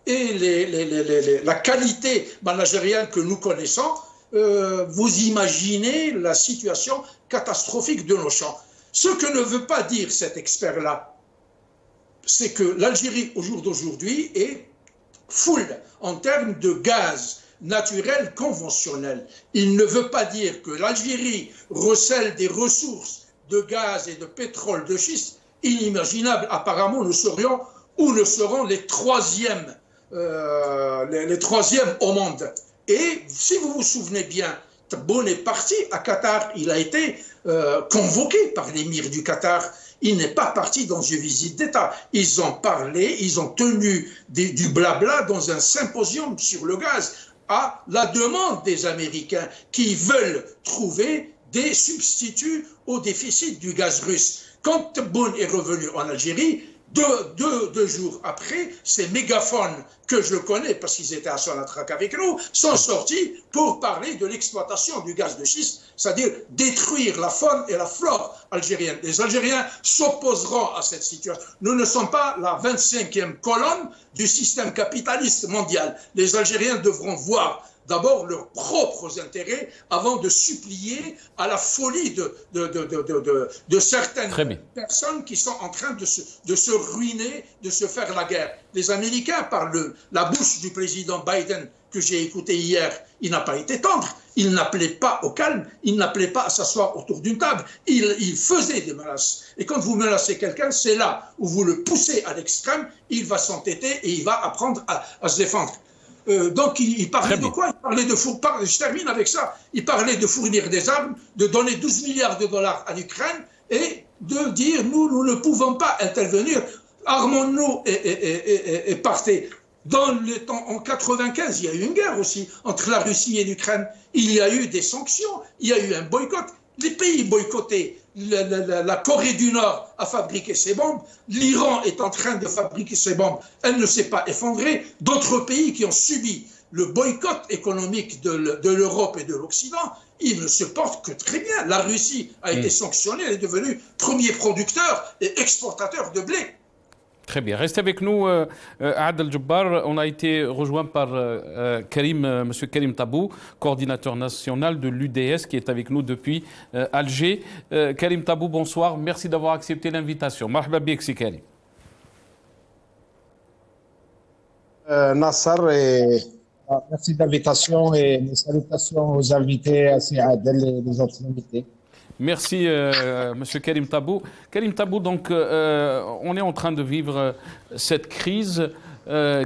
et la qualité managériale que nous connaissons, vous imaginez la situation catastrophique de nos champs. Ce que ne veut pas dire cet expert-là, c'est que l'Algérie, au jour d'aujourd'hui, est full en termes de gaz naturel conventionnel. Il ne veut pas dire que l'Algérie recèle des ressources de gaz et de pétrole de schiste inimaginables. Apparemment, nous serions ou nous serons les troisièmes au monde. Et si vous vous souvenez bien, Tebboune est parti à Qatar. Il a été convoqué par l'émir du Qatar. Il n'est pas parti dans une visite d'État. Ils ont parlé, ils ont tenu du blabla dans un symposium sur le gaz à la demande des Américains qui veulent trouver des substituts au déficit du gaz russe. Quand Tebboune est revenu en Algérie, deux jours après, ces mégaphones, que je connais parce qu'ils étaient à Sonatrach avec nous, sont sortis pour parler de l'exploitation du gaz de schiste, c'est-à-dire détruire la faune et la flore algérienne. Les Algériens s'opposeront à cette situation. Nous ne sommes pas la 25e colonne du système capitaliste mondial. Les Algériens devront voir d'abord leurs propres intérêts avant de supplier à la folie de certaines personnes qui sont en train de se ruiner, de se faire la guerre. Les Américains, par la bouche du président Biden que j'ai écouté hier, il n'a pas été tendre. Il n'appelait pas au calme, il n'appelait pas à s'asseoir autour d'une table. Il faisait des menaces. Et quand vous menacez quelqu'un, c'est là où vous le poussez à l'extrême, il va s'entêter et il va apprendre à se défendre. Donc il parlait de quoi? Il parlait je termine avec ça. Il parlait de fournir des armes, de donner 12 milliards de dollars à l'Ukraine et de dire nous ne pouvons pas intervenir, armons-nous et partez. Dans le temps, en 95, il y a eu une guerre aussi entre la Russie et l'Ukraine. Il y a eu des sanctions, il y a eu un boycott. Les pays boycottés, la Corée du Nord a fabriqué ses bombes, l'Iran est en train de fabriquer ses bombes, elle ne s'est pas effondrée. D'autres pays qui ont subi le boycott économique de l'Europe et de l'Occident, ils ne se portent que très bien. La Russie a été sanctionnée, elle est devenue premier producteur et exportateur de blé. Très bien. Restez avec nous, Adel Djebbar. On a été rejoint par M. Karim Tabou, coordinateur national de l'UDS, qui est avec nous depuis Alger. Karim Tabou, bonsoir. Merci d'avoir accepté l'invitation. Marhaba bik, si Karim. Nasser, merci de l'invitation et les salutations aux invités, à Adel et les autres invités. Merci, M. Karim Tabou. Karim Tabou, donc, on est en train de vivre cette crise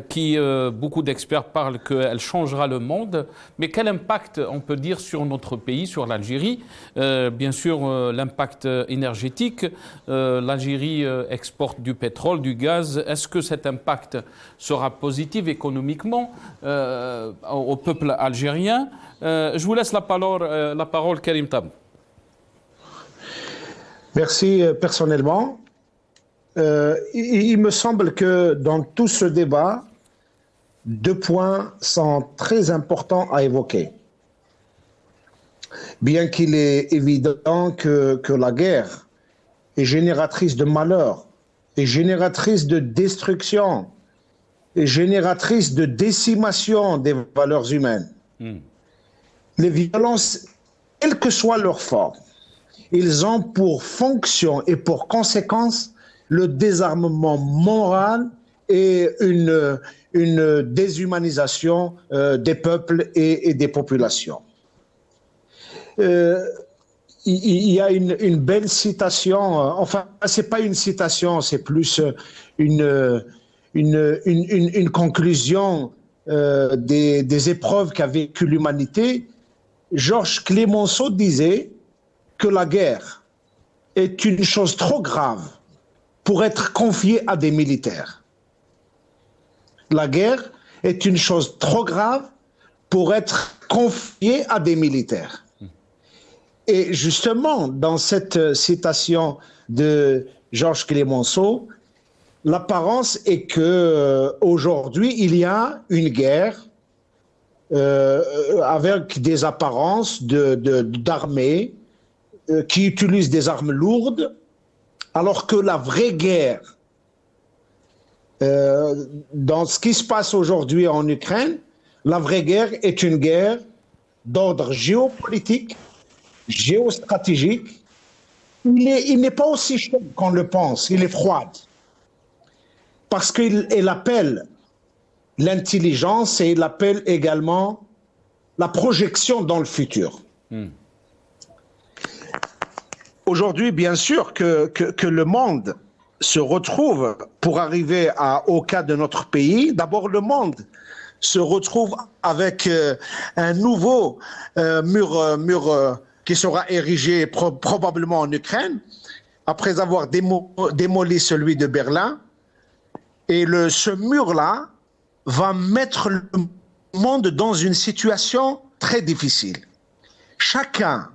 qui, beaucoup d'experts parlent qu'elle changera le monde. Mais quel impact on peut dire sur notre pays, sur l'Algérie? Bien sûr, l'impact énergétique. L'Algérie exporte du pétrole, du gaz. Est-ce que cet impact sera positif économiquement au peuple algérien? Je vous laisse la parole, Karim Tab. Merci personnellement. Il me semble que dans tout ce débat, 2 points sont très importants à évoquer. Bien qu'il est évident que la guerre est génératrice de malheur, est génératrice de destruction, est génératrice de décimation des valeurs humaines. Les violences, quelle que soit leur forme, ils ont pour fonction et pour conséquence le désarmement moral et une déshumanisation des peuples et des populations. Il y a une belle citation, enfin, c'est pas une citation, c'est plus une conclusion des épreuves qu'a vécu l'humanité. Georges Clemenceau disait que la guerre est une chose trop grave pour être confiée à des militaires. La guerre est une chose trop grave pour être confiée à des militaires. Et justement, dans cette citation de Georges Clemenceau, l'apparence est que aujourd'hui il y a une guerre avec des apparences d'armées qui utilisent des armes lourdes, alors que la vraie guerre, dans ce qui se passe aujourd'hui en Ukraine, la vraie guerre est une guerre d'ordre géopolitique, géostratégique. Il n'est pas aussi chaud qu'on le pense, il est froid. Parce qu'il appelle l'intelligence et il appelle également la projection dans le futur. Aujourd'hui, bien sûr que le monde se retrouve, pour arriver au cas de notre pays, d'abord le monde se retrouve avec un nouveau mur qui sera érigé probablement en Ukraine, après avoir démoli celui de Berlin. Et ce mur-là va mettre le monde dans une situation très difficile. Chacun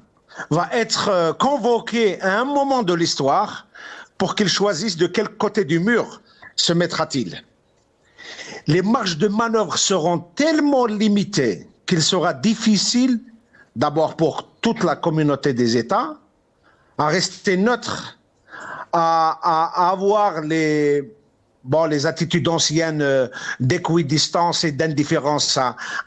va être convoqué à un moment de l'histoire pour qu'il choisisse de quel côté du mur se mettra-t-il. Les marges de manœuvre seront tellement limitées qu'il sera difficile, d'abord pour toute la communauté des États, à rester neutre, à avoir les attitudes anciennes d'équidistance et d'indifférence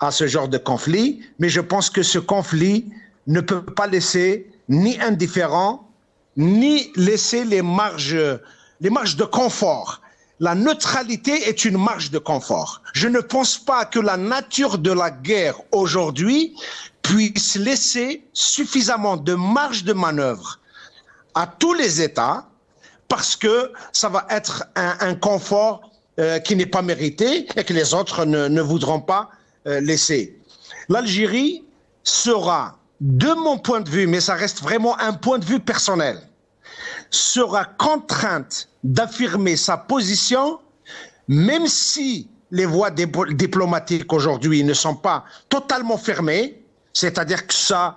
à ce genre de conflit. Mais je pense que ce conflit ne peut pas laisser ni indifférent, ni laisser les marges de confort. La neutralité est une marge de confort. Je ne pense pas que la nature de la guerre aujourd'hui puisse laisser suffisamment de marge de manœuvre à tous les États, parce que ça va être un confort qui n'est pas mérité et que les autres ne voudront pas laisser. L'Algérie sera, de mon point de vue, mais ça reste vraiment un point de vue personnel, sera contrainte d'affirmer sa position, même si les voies diplomatiques aujourd'hui ne sont pas totalement fermées, c'est-à-dire que ça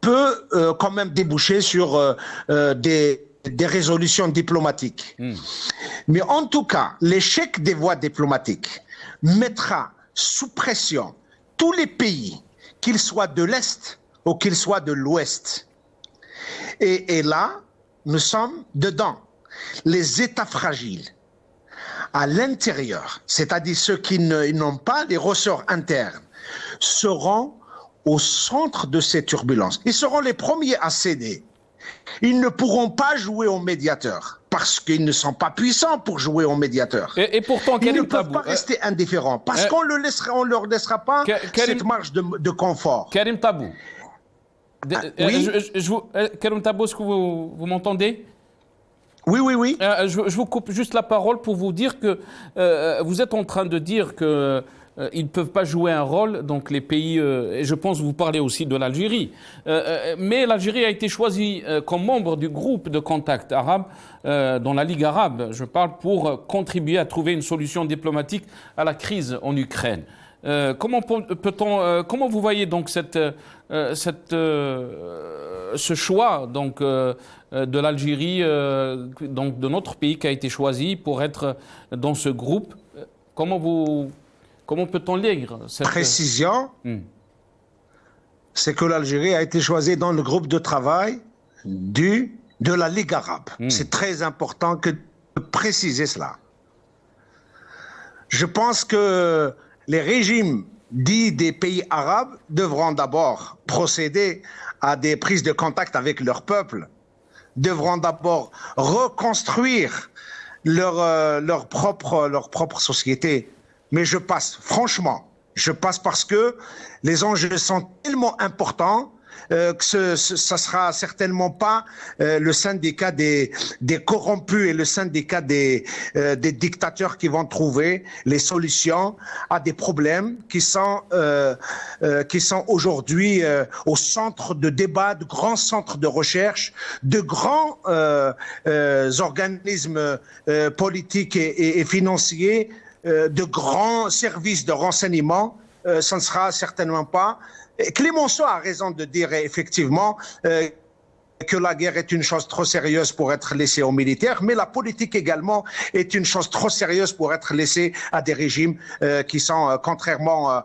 peut quand même déboucher sur des résolutions diplomatiques. Mais en tout cas, l'échec des voies diplomatiques mettra sous pression tous les pays, qu'ils soient de l'Est ou qu'ils soient de l'Ouest. Et là, nous sommes dedans. Les États fragiles, à l'intérieur, c'est-à-dire ceux qui n'ont pas les ressorts internes, seront au centre de ces turbulences. Ils seront les premiers à céder. Ils ne pourront pas jouer au médiateur parce qu'ils ne sont pas puissants pour jouer au médiateur. Et pourtant, ils ne peuvent pas rester indifférents parce qu'on leur laissera pas cette marge de confort. Karim Tabou. Oui. Karim Tabou, est-ce que vous m'entendez? Oui. Je vous coupe juste la parole pour vous dire que vous êtes en train de dire que ils ne peuvent pas jouer un rôle, donc les pays, et je pense que vous parlez aussi de l'Algérie, mais l'Algérie a été choisie comme membre du groupe de contact arabe dans la Ligue arabe, je parle, pour contribuer à trouver une solution diplomatique à la crise en Ukraine. Comment vous voyez donc ce choix donc, de l'Algérie, donc de notre pays qui a été choisi pour être dans ce groupe? Comment peut-on lire cette précision? C'est que l'Algérie a été choisie dans le groupe de travail de la Ligue arabe. C'est très important de préciser cela. Je pense que les régimes dits des pays arabes devront d'abord procéder à des prises de contact avec leur peuple, devront d'abord reconstruire leur propre société. Mais je passe parce que les enjeux sont tellement importants que ça sera certainement pas le syndicat des corrompus et le syndicat des dictateurs qui vont trouver les solutions à des problèmes qui sont aujourd'hui au centre de débat, de grands centres de recherche, de grands organismes politiques et financiers, de grands services de renseignement. Ça ne sera certainement pas. Clémenceau a raison de dire effectivement que la guerre est une chose trop sérieuse pour être laissée aux militaires, mais la politique également est une chose trop sérieuse pour être laissée à des régimes qui sont complètement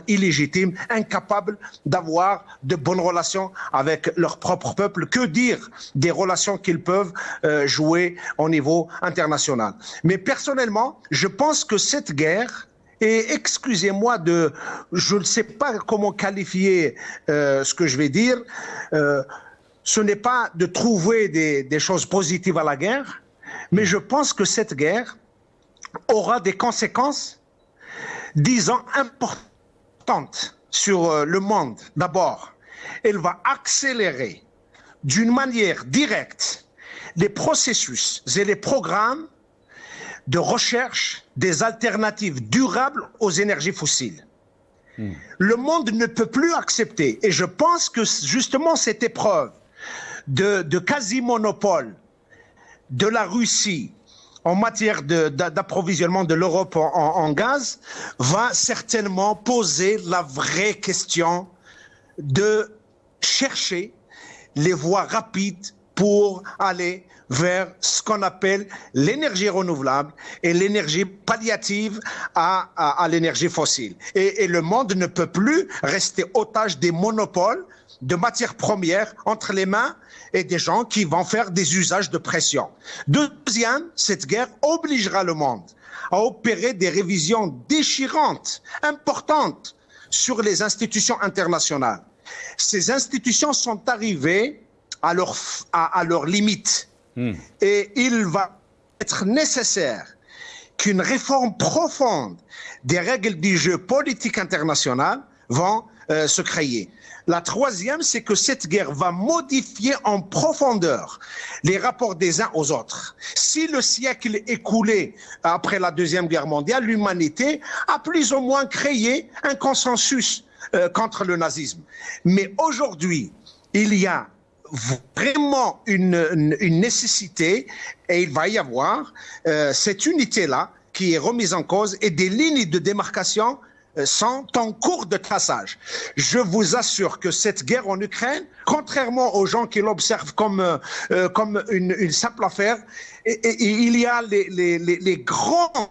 illégitimes, incapables d'avoir de bonnes relations avec leur propre peuple. Que dire des relations qu'ils peuvent jouer au niveau international? Mais personnellement, je pense que cette guerre, et excusez-moi je ne sais pas comment qualifier ce que je vais dire, ce n'est pas de trouver des choses positives à la guerre, mais je pense que cette guerre aura des conséquences, disons, importantes sur le monde. D'abord, elle va accélérer d'une manière directe les processus et les programmes de recherche des alternatives durables aux énergies fossiles. Le monde ne peut plus accepter, et je pense que justement cette épreuve de quasi-monopole de la Russie en matière d'approvisionnement de l'Europe en gaz va certainement poser la vraie question de chercher les voies rapides pour aller vers ce qu'on appelle l'énergie renouvelable et l'énergie palliative à l'énergie fossile. Et le monde ne peut plus rester otage des monopoles de matières premières entre les mains et des gens qui vont faire des usages de pression. Deuxième, cette guerre obligera le monde à opérer des révisions déchirantes, importantes sur les institutions internationales. Ces institutions sont arrivées à leur limite. Et il va être nécessaire qu'une réforme profonde des règles du jeu politique international vont se créer. La troisième, c'est que cette guerre va modifier en profondeur les rapports des uns aux autres. Si le siècle écoulé après la Deuxième Guerre mondiale, l'humanité a plus ou moins créé un consensus contre le nazisme. Mais aujourd'hui, il y a vraiment une nécessité, et il va y avoir cette unité-là qui est remise en cause, et des lignes de démarcation sont en cours de traçage. Je vous assure que cette guerre en Ukraine, contrairement aux gens qui l'observent comme une simple affaire, et il y a les grands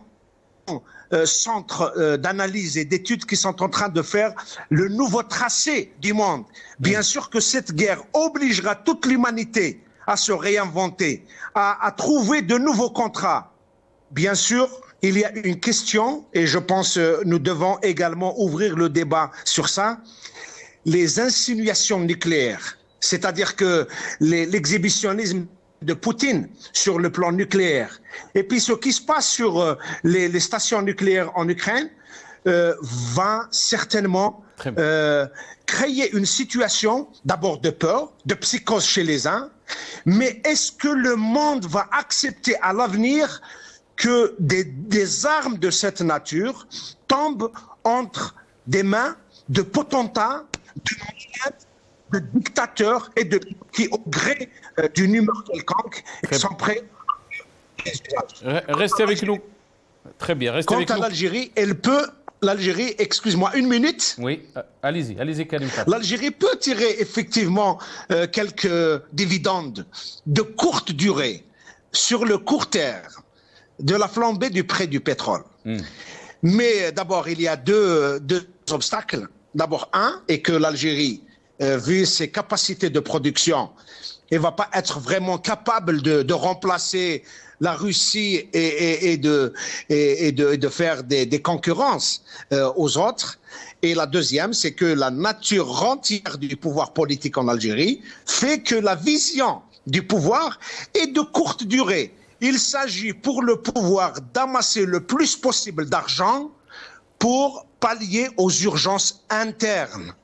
centres d'analyse et d'études qui sont en train de faire le nouveau tracé du monde. Bien sûr que cette guerre obligera toute l'humanité à se réinventer, à trouver de nouveaux contrats. Bien sûr, il y a une question, et je pense nous devons également ouvrir le débat sur ça, les insinuations nucléaires, c'est-à-dire que l'exhibitionnisme de Poutine sur le plan nucléaire, et puis ce qui se passe sur les stations nucléaires en Ukraine, va certainement créer une situation d'abord de peur, de psychose chez les uns, Mais est-ce que le monde va accepter à l'avenir que des armes de cette nature tombent entre des mains de potentats, de dictateurs et qui, au gré d'une humeur quelconque, sont prêts. Restez avec nous. Très bien, restez avec nous. Quant à l'Algérie, l'Algérie, excuse-moi, une minute. Oui, allez-y, Karim Tabou. L'Algérie peut tirer effectivement quelques dividendes de courte durée sur le court terme de la flambée du prix du pétrole. Mais d'abord, il y a deux obstacles. D'abord, un, est que l'Algérie, vu ses capacités de production, ne va pas être vraiment capable de remplacer la Russie et de faire des concurrences aux autres. Et la deuxième, c'est que la nature rentière du pouvoir politique en Algérie fait que la vision du pouvoir est de courte durée. Il s'agit pour le pouvoir d'amasser le plus possible d'argent pour pallier aux urgences internes.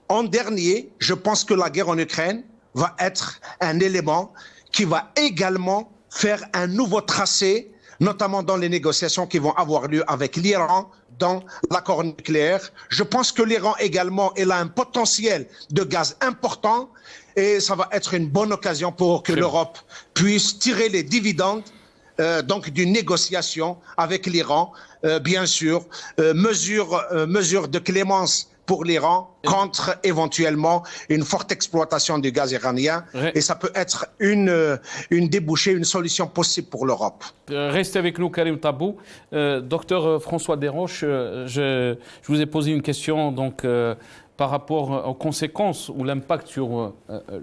En dernier, je pense que la guerre en Ukraine va être un élément qui va également faire un nouveau tracé, notamment dans les négociations qui vont avoir lieu avec l'Iran dans l'accord nucléaire. Je pense que l'Iran également, il a un potentiel de gaz important et ça va être une bonne occasion pour que l'Europe puisse tirer les dividendes donc d'une négociation avec l'Iran. Bien sûr, mesure de clémence pour l'Iran contre éventuellement une forte exploitation du gaz iranien. Et ça peut être une débouchée, une solution possible pour l'Europe. Restez avec nous, Karim Tabou. Docteur François Desroches, je vous ai posé une question donc, par rapport aux conséquences ou l'impact sur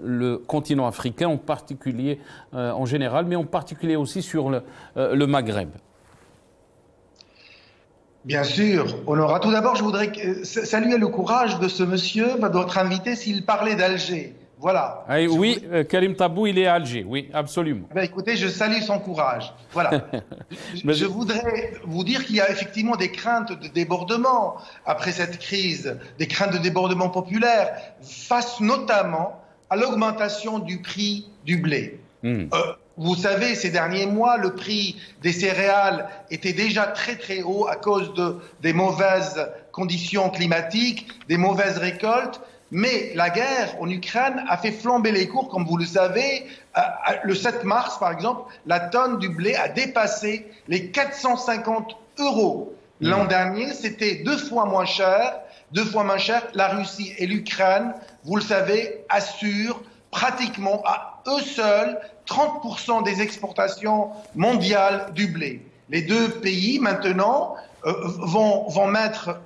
le continent africain, en particulier en général, mais en particulier aussi sur le Maghreb. Bien sûr, Honora. Tout d'abord, je voudrais saluer le courage de ce monsieur, de votre invité, s'il parlait d'Alger. Voilà. Oui, Karim Tabou, il est à Alger, oui, absolument. Écoutez, je salue son courage. Voilà. Je voudrais vous dire qu'il y a effectivement des craintes de débordement après cette crise, des craintes de débordement populaire, face notamment à l'augmentation du prix du blé. Vous savez, ces derniers mois, le prix des céréales était déjà très très haut à cause des mauvaises conditions climatiques, des mauvaises récoltes. Mais la guerre en Ukraine a fait flamber les cours, comme vous le savez. Le 7 mars, par exemple, la tonne du blé a dépassé les 450 €. L'an dernier, c'était 2 fois moins cher. 2 fois moins cher. La Russie et l'Ukraine, vous le savez, assurent pratiquement à eux seuls 30% des exportations mondiales du blé. Les deux pays, maintenant, vont mettre,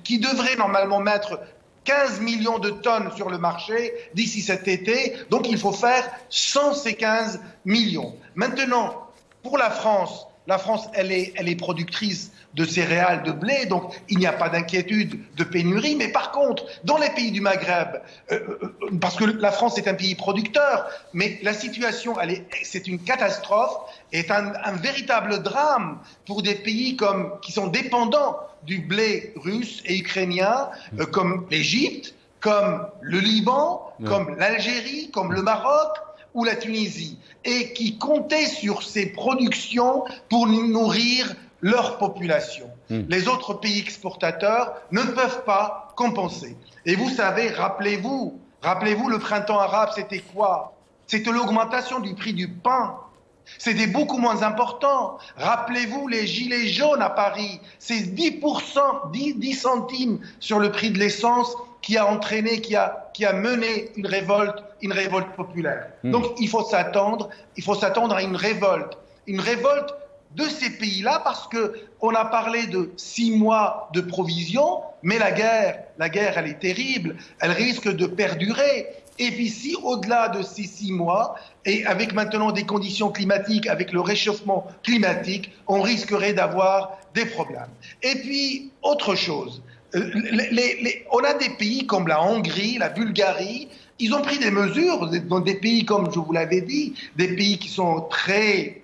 qui devraient normalement mettre 15 millions de tonnes sur le marché d'ici cet été. Donc, il faut faire 115 millions. Maintenant, pour la France, elle est productrice de céréales, de blé, donc il n'y a pas d'inquiétude de pénurie. Mais par contre, dans les pays du Maghreb, parce que la France est un pays producteur, mais la situation, c'est une catastrophe, est un véritable drame pour des pays qui sont dépendants du blé russe et ukrainien, comme l'Égypte, comme le Liban, comme l'Algérie, comme le Maroc ou la Tunisie, et qui comptaient sur ces productions pour nourrir leur population. Les autres pays exportateurs ne peuvent pas compenser. Et vous savez, rappelez-vous, le printemps arabe, c'était quoi? C'était l'augmentation du prix du pain. C'était beaucoup moins important. Rappelez-vous les gilets jaunes à Paris. C'est 10%, 10 centimes sur le prix de l'essence qui a entraîné, qui a mené une révolte populaire. Donc il faut s'attendre à une révolte de ces pays-là, parce que on a parlé de 6 mois de provisions, mais la guerre, elle est terrible, elle risque de perdurer. Et puis si au-delà de ces 6 mois, et avec maintenant des conditions climatiques, avec le réchauffement climatique, on risquerait d'avoir des problèmes. Et puis, autre chose, on a des pays comme la Hongrie, la Bulgarie, ils ont pris des mesures dans des pays, comme je vous l'avais dit, des pays qui sont très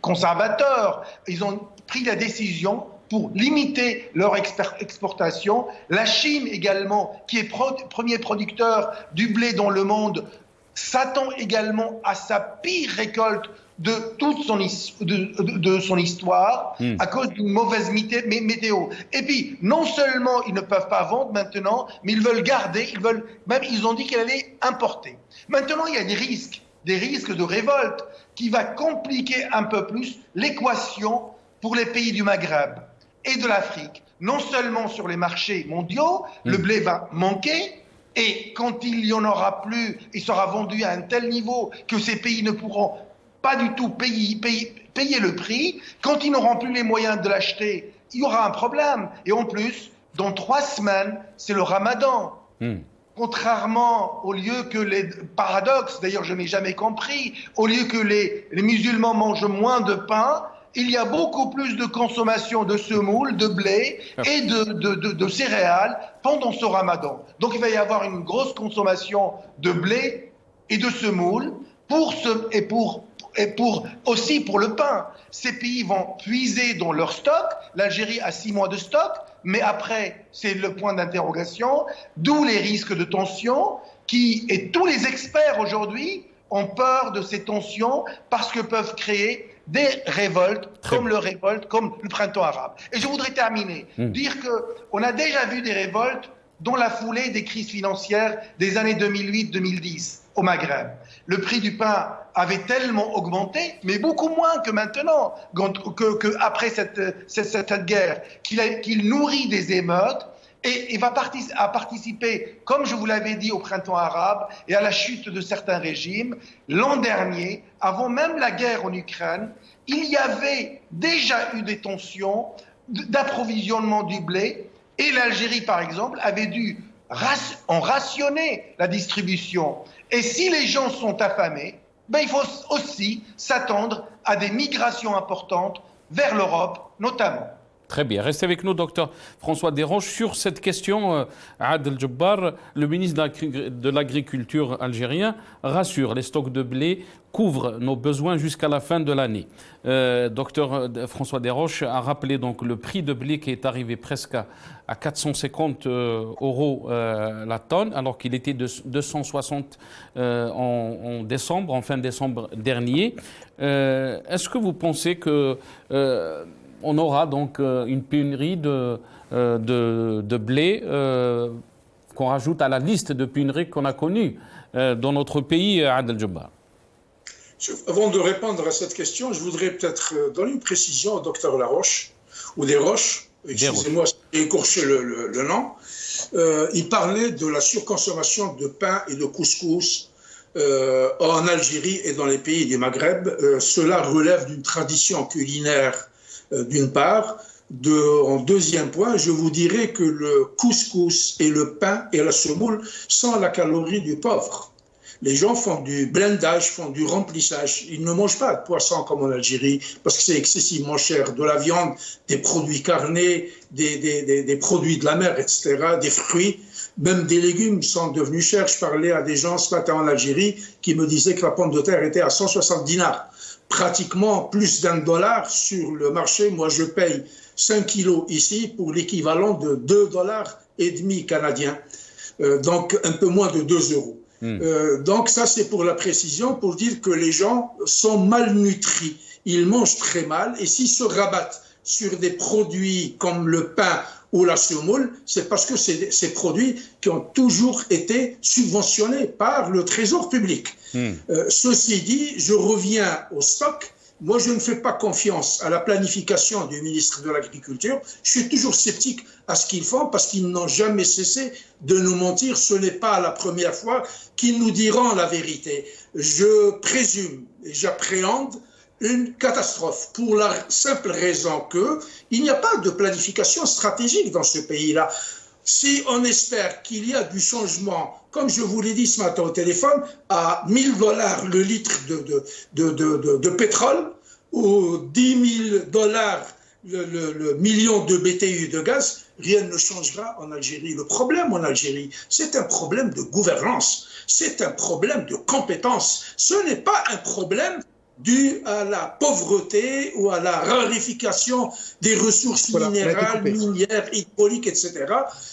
conservateurs. Ils ont pris la décision pour limiter leur exportation. La Chine également, qui est premier producteur du blé dans le monde, s'attend également à sa pire récolte de toute son histoire à cause d'une mauvaise météo. Et puis, non seulement ils ne peuvent pas vendre maintenant, mais ils veulent garder, ils ont dit qu'ils allaient importer. Maintenant, il y a des risques de révolte qui va compliquer un peu plus l'équation pour les pays du Maghreb et de l'Afrique. Non seulement sur les marchés mondiaux, le blé va manquer, et quand il n'y en aura plus, il sera vendu à un tel niveau que ces pays ne pourront pas du tout payer le prix. Quand ils n'auront plus les moyens de l'acheter, il y aura un problème. Et en plus, dans 3 semaines, c'est le Ramadan. Contrairement, au lieu que les paradoxes, d'ailleurs je n'ai jamais compris, au lieu que les musulmans mangent moins de pain, il y a beaucoup plus de consommation de semoule, de blé et de céréales pendant ce Ramadan. Donc il va y avoir une grosse consommation de blé et de semoule aussi pour le pain. Ces pays vont puiser dans leur stock. L'Algérie a 6 mois de stock, mais après, c'est le point d'interrogation, d'où les risques de tension et tous les experts aujourd'hui ont peur de ces tensions parce que peuvent créer des révoltes comme le printemps arabe. Et je voudrais terminer, dire qu'on a déjà vu des révoltes dans la foulée des crises financières des années 2008-2010 au Maghreb. Le prix du pain avait tellement augmenté, mais beaucoup moins que maintenant, qu'après cette guerre, qu'il nourrit des émeutes et va participer, comme je vous l'avais dit, au printemps arabe et à la chute de certains régimes. L'an dernier, avant même la guerre en Ukraine, il y avait déjà eu des tensions d'approvisionnement du blé et l'Algérie, par exemple, avait dû en rationner la distribution. Et si les gens sont affamés, il faut aussi s'attendre à des migrations importantes vers l'Europe, notamment. Très bien. Restez avec nous, docteur François Desroches. Sur cette question, Adel Djebbar, le ministre de l'Agriculture algérien, rassure, les stocks de blé couvrent nos besoins jusqu'à la fin de l'année. Docteur François Desroches a rappelé donc le prix de blé qui est arrivé presque à 450 € la tonne, alors qu'il était de 260 en fin décembre dernier. Est-ce que vous pensez que on aura donc une pénurie de blé qu'on rajoute à la liste de pénuries qu'on a connues dans notre pays, Adel Djebbar? Avant de répondre à cette question, je voudrais peut-être donner une précision au docteur Laroche, ou Desroches, excusez-moi, j'ai écorché le nom. Il parlait de la surconsommation de pain et de couscous en Algérie et dans les pays du Maghreb. Cela relève d'une tradition culinaire d'une part. En deuxième point, je vous dirais que le couscous et le pain et la semoule sont la calorie du pauvre. Les gens font du blendage, font du remplissage. Ils ne mangent pas de poisson comme en Algérie parce que c'est excessivement cher. De la viande, des produits carnés, des produits de la mer, etc., des fruits, même des légumes sont devenus chers. Je parlais à des gens ce matin en Algérie qui me disaient que la pomme de terre était à 160 dinars. Pratiquement plus $1 sur le marché. Moi, je paye 5 kilos ici pour l'équivalent de $2,50 canadiens. Donc, un peu moins de 2 €. Donc, ça, c'est pour la précision, pour dire que les gens sont malnutris. Ils mangent très mal et s'ils se rabattent sur des produits comme le pain ou la semoule, c'est parce que c'est ces produits qui ont toujours été subventionnés par le trésor public. Ceci dit, je reviens au stock. Moi, je ne fais pas confiance à la planification du ministre de l'Agriculture. Je suis toujours sceptique à ce qu'ils font parce qu'ils n'ont jamais cessé de nous mentir. Ce n'est pas la première fois qu'ils nous diront la vérité. Je présume et j'appréhende une catastrophe pour la simple raison qu'il n'y a pas de planification stratégique dans ce pays-là. Si on espère qu'il y a du changement, comme je vous l'ai dit ce matin au téléphone, à $1 000 le litre de pétrole ou $10 000 le million de BTU de gaz, rien ne changera en Algérie. Le problème en Algérie, c'est un problème de gouvernance, c'est un problème de compétence. Ce n'est pas un problème due à la pauvreté ou à la raréfaction des ressources minérales, minières, hydrauliques, etc.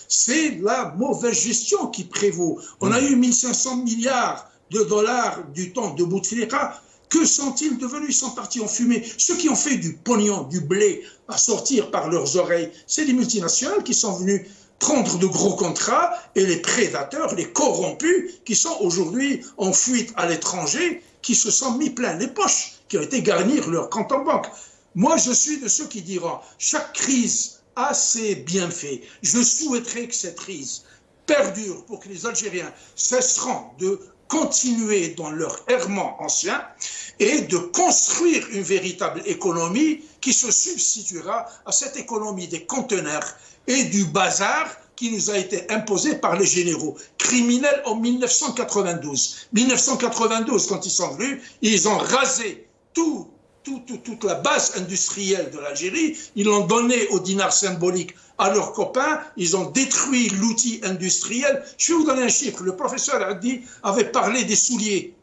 C'est la mauvaise gestion qui prévaut. On a eu 1500 milliards de dollars du temps de Bouteflika. Que sont-ils devenus? Ils sont partis en fumée. Ceux qui ont fait du pognon, du blé à sortir par leurs oreilles, c'est les multinationales qui sont venus prendre de gros contrats et les prédateurs, les corrompus qui sont aujourd'hui en fuite à l'étranger, qui se sont mis plein les poches, qui ont été garnir leur compte en banque. Moi, je suis de ceux qui diront chaque crise a ses bienfaits. Je souhaiterais que cette crise perdure pour que les Algériens cesseront de continuer dans leur errement ancien et de construire une véritable économie qui se substituera à cette économie des conteneurs et du bazar qui nous a été imposé par les généraux criminels en 1992. 1992, quand ils sont venus, ils ont rasé toute la base industrielle de l'Algérie, ils l'ont donné au dinar symbolique à leurs copains, ils ont détruit l'outil industriel. Je vais vous donner un chiffre, le professeur Addi avait parlé des souliers.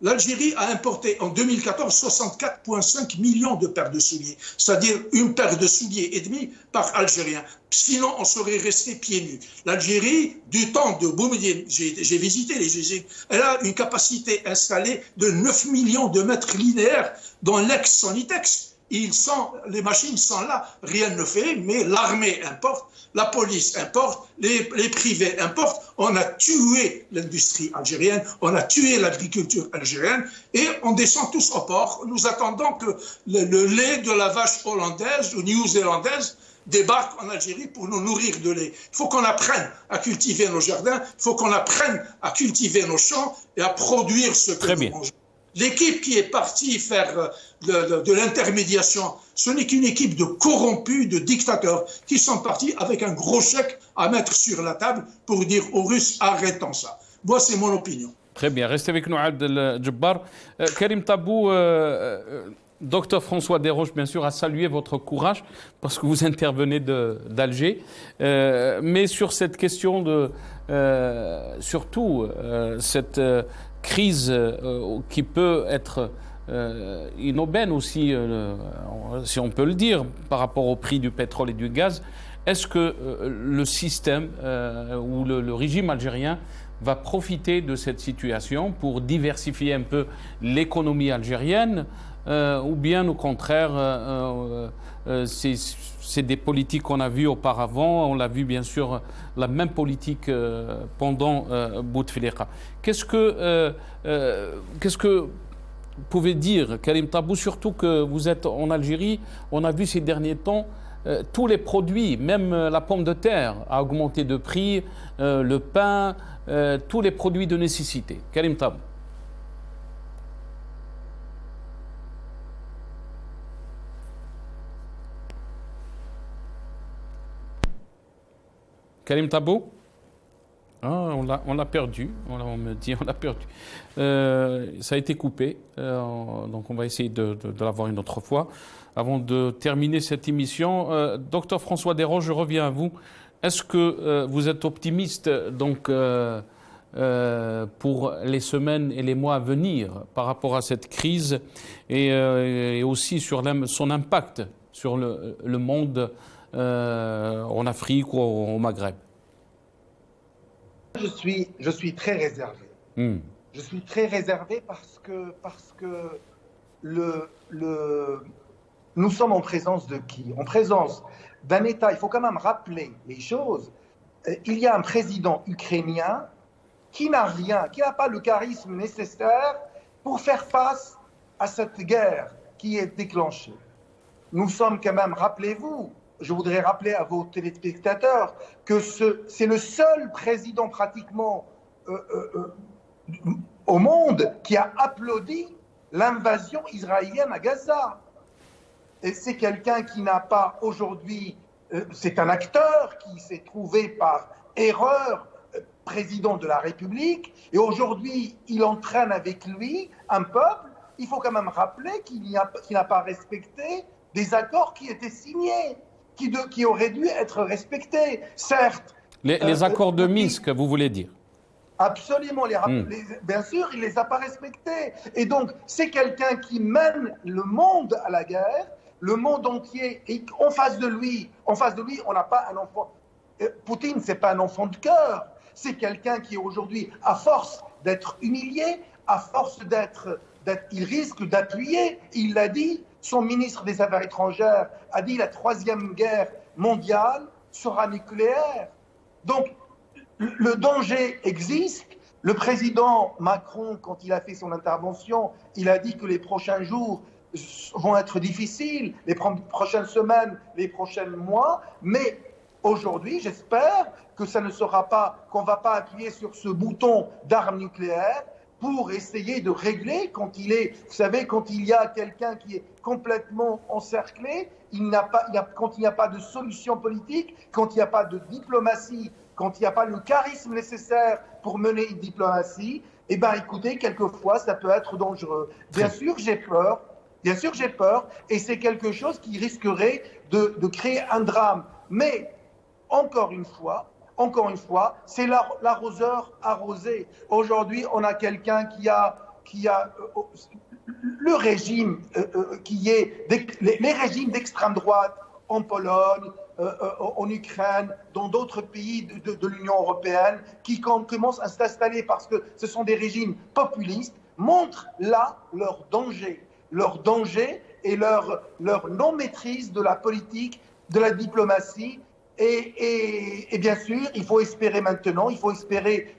L'Algérie a importé en 2014 64,5 millions de paires de souliers, c'est-à-dire une paire de souliers et demi par Algérien. Sinon, on serait resté pieds nus. L'Algérie, du temps de Boumediene, j'ai visité les usines, elle a une capacité installée de 9 millions de mètres linéaires dans l'ex-Sonitex. Les machines sont là, rien ne fait, mais l'armée importe, la police importe, les privés importent. On a tué l'industrie algérienne, on a tué l'agriculture algérienne et on descend tous au port. Nous attendons que le lait de la vache hollandaise ou néo-zélandaise débarque en Algérie pour nous nourrir de lait. Il faut qu'on apprenne à cultiver nos jardins, il faut qu'on apprenne à cultiver nos champs et à produire ce que nous mangeons. L'équipe qui est partie faire de l'intermédiation, ce n'est qu'une équipe de corrompus, de dictateurs, qui sont partis avec un gros chèque à mettre sur la table pour dire aux Russes, arrêtons ça. Moi, c'est mon opinion. Très bien. Restez avec nous, Abdel Djebbar. Karim Tabou, Docteur François Desroches, bien sûr, a salué votre courage parce que vous intervenez d'Alger. Mais sur cette question surtout cette crise qui peut être inaubaine aussi, si on peut le dire, par rapport au prix du pétrole et du gaz, est-ce que le système ou le régime algérien va profiter de cette situation pour diversifier un peu l'économie algérienne ou bien au contraire c'est des politiques qu'on a vues auparavant, on l'a vu bien sûr la même politique pendant Bouteflika. Qu'est-ce que vous pouvez dire, Karim Tabou, surtout que vous êtes en Algérie, on a vu ces derniers temps tous les produits, même la pomme de terre a augmenté de prix, le pain, tous les produits de nécessité. Karim Tabou. Karim Tabou? On l'a perdu, on me dit on l'a perdu. Ça a été coupé, donc on va essayer de l'avoir une autre fois. Avant de terminer cette émission, Docteur François Desroches, je reviens à vous. Est-ce que vous êtes optimiste donc, pour les semaines et les mois à venir par rapport à cette crise et aussi sur son impact sur le monde en Afrique ou au Maghreb? Je suis très réservé. Je suis très réservé parce que nous sommes en présence de qui? En présence d'un État. Il faut quand même rappeler les choses. Il y a un président ukrainien qui n'a pas le charisme nécessaire pour faire face à cette guerre qui est déclenchée. Nous sommes quand même, rappelez-vous, je voudrais rappeler à vos téléspectateurs que c'est le seul président pratiquement au monde qui a applaudi l'invasion israélienne à Gaza. Et c'est quelqu'un qui n'a pas aujourd'hui, c'est un acteur qui s'est trouvé par erreur président de la République, et aujourd'hui il entraîne avec lui un peuple. Il faut quand même rappeler qu'il n'a pas respecté des accords qui étaient signés, qui auraient dû être respectés, certes. Les accords de Minsk, vous voulez dire? Absolument, bien sûr, il ne les a pas respectés. Et donc, c'est quelqu'un qui mène le monde à la guerre, le monde entier, et en face de lui, on n'a pas un enfant. Poutine, ce n'est pas un enfant de cœur. C'est quelqu'un qui, aujourd'hui, à force d'être humilié, à force il risque d'appuyer, il l'a dit, son ministre des Affaires étrangères a dit la 3e guerre mondiale sera nucléaire. Donc, le danger existe. Le président Macron, quand il a fait son intervention, il a dit que les prochains jours vont être difficiles, les prochaines semaines, les prochains mois, mais aujourd'hui, j'espère que ça ne sera pas, qu'on ne va pas appuyer sur ce bouton d'armes nucléaires pour essayer de régler quand vous savez, quand il y a quelqu'un qui est complètement encerclé, quand il n'y a pas de solution politique, quand il n'y a pas de diplomatie, quand il n'y a pas le charisme nécessaire pour mener une diplomatie, eh bien, écoutez, quelquefois, ça peut être dangereux. Bien sûr, j'ai peur, et c'est quelque chose qui risquerait de créer un drame. Mais, encore une fois, c'est l'arroseur arrosé. Aujourd'hui, on a quelqu'un qui a le régime les régimes d'extrême droite en Pologne, en Ukraine, dans d'autres pays de l'Union européenne, qui commencent à s'installer parce que ce sont des régimes populistes, montrent là leur danger et leur non-maîtrise de la politique, de la diplomatie. Et bien sûr, il faut espérer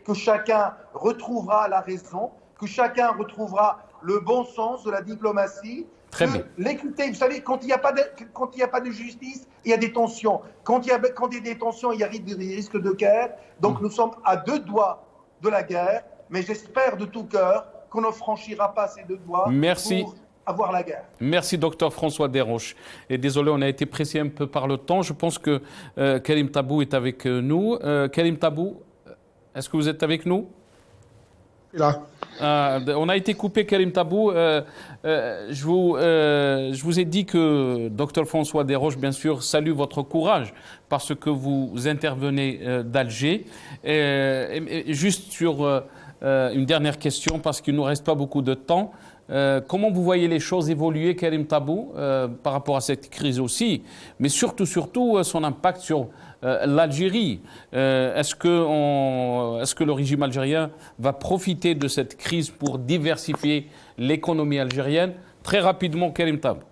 que chacun retrouvera la raison, que chacun retrouvera le bon sens de la diplomatie. Très bien. L'équité, vous savez, quand il n'y a pas de justice, il y a des tensions. Quand il y a des tensions, il y a des risques de guerre. Donc nous sommes à 2 doigts de la guerre, mais j'espère de tout cœur qu'on ne franchira pas ces 2 doigts. Merci. Pour avoir la guerre. Merci, docteur François Desroches. Et désolé, on a été pressé un peu par le temps. Je pense que Karim Tabou est avec nous. Karim Tabou, est-ce que vous êtes avec nous? Là. On a été coupé, Karim Tabou. Je vous ai dit que docteur François Desroches, bien sûr, salue votre courage parce que vous intervenez d'Alger. Juste sur une dernière question, parce qu'il ne nous reste pas beaucoup de temps. Comment vous voyez les choses évoluer, Karim Tabou, par rapport à cette crise aussi, mais surtout son impact sur l'Algérie? Est-ce que le régime algérien va profiter de cette crise pour diversifier l'économie algérienne? Très rapidement, Karim Tabou.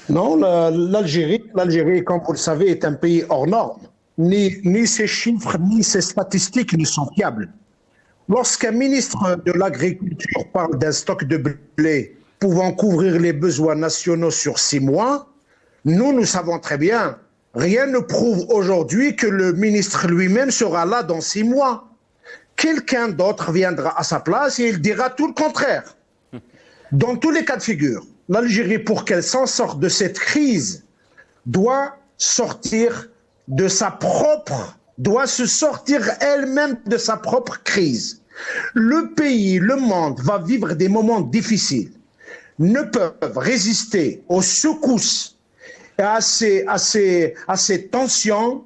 Non, l'Algérie, comme vous le savez, est un pays hors norme. Ni ses chiffres, ni ses statistiques ne sont fiables. Lorsqu'un ministre de l'Agriculture parle d'un stock de blé pouvant couvrir les besoins nationaux sur 6 mois, nous savons très bien, rien ne prouve aujourd'hui que le ministre lui-même sera là dans 6 mois. Quelqu'un d'autre viendra à sa place et il dira tout le contraire. Dans tous les cas de figure, l'Algérie, pour qu'elle s'en sorte de cette crise, doit se sortir elle-même de sa propre crise. Le pays, le monde va vivre des moments difficiles, ne peuvent résister aux secousses et à ces tensions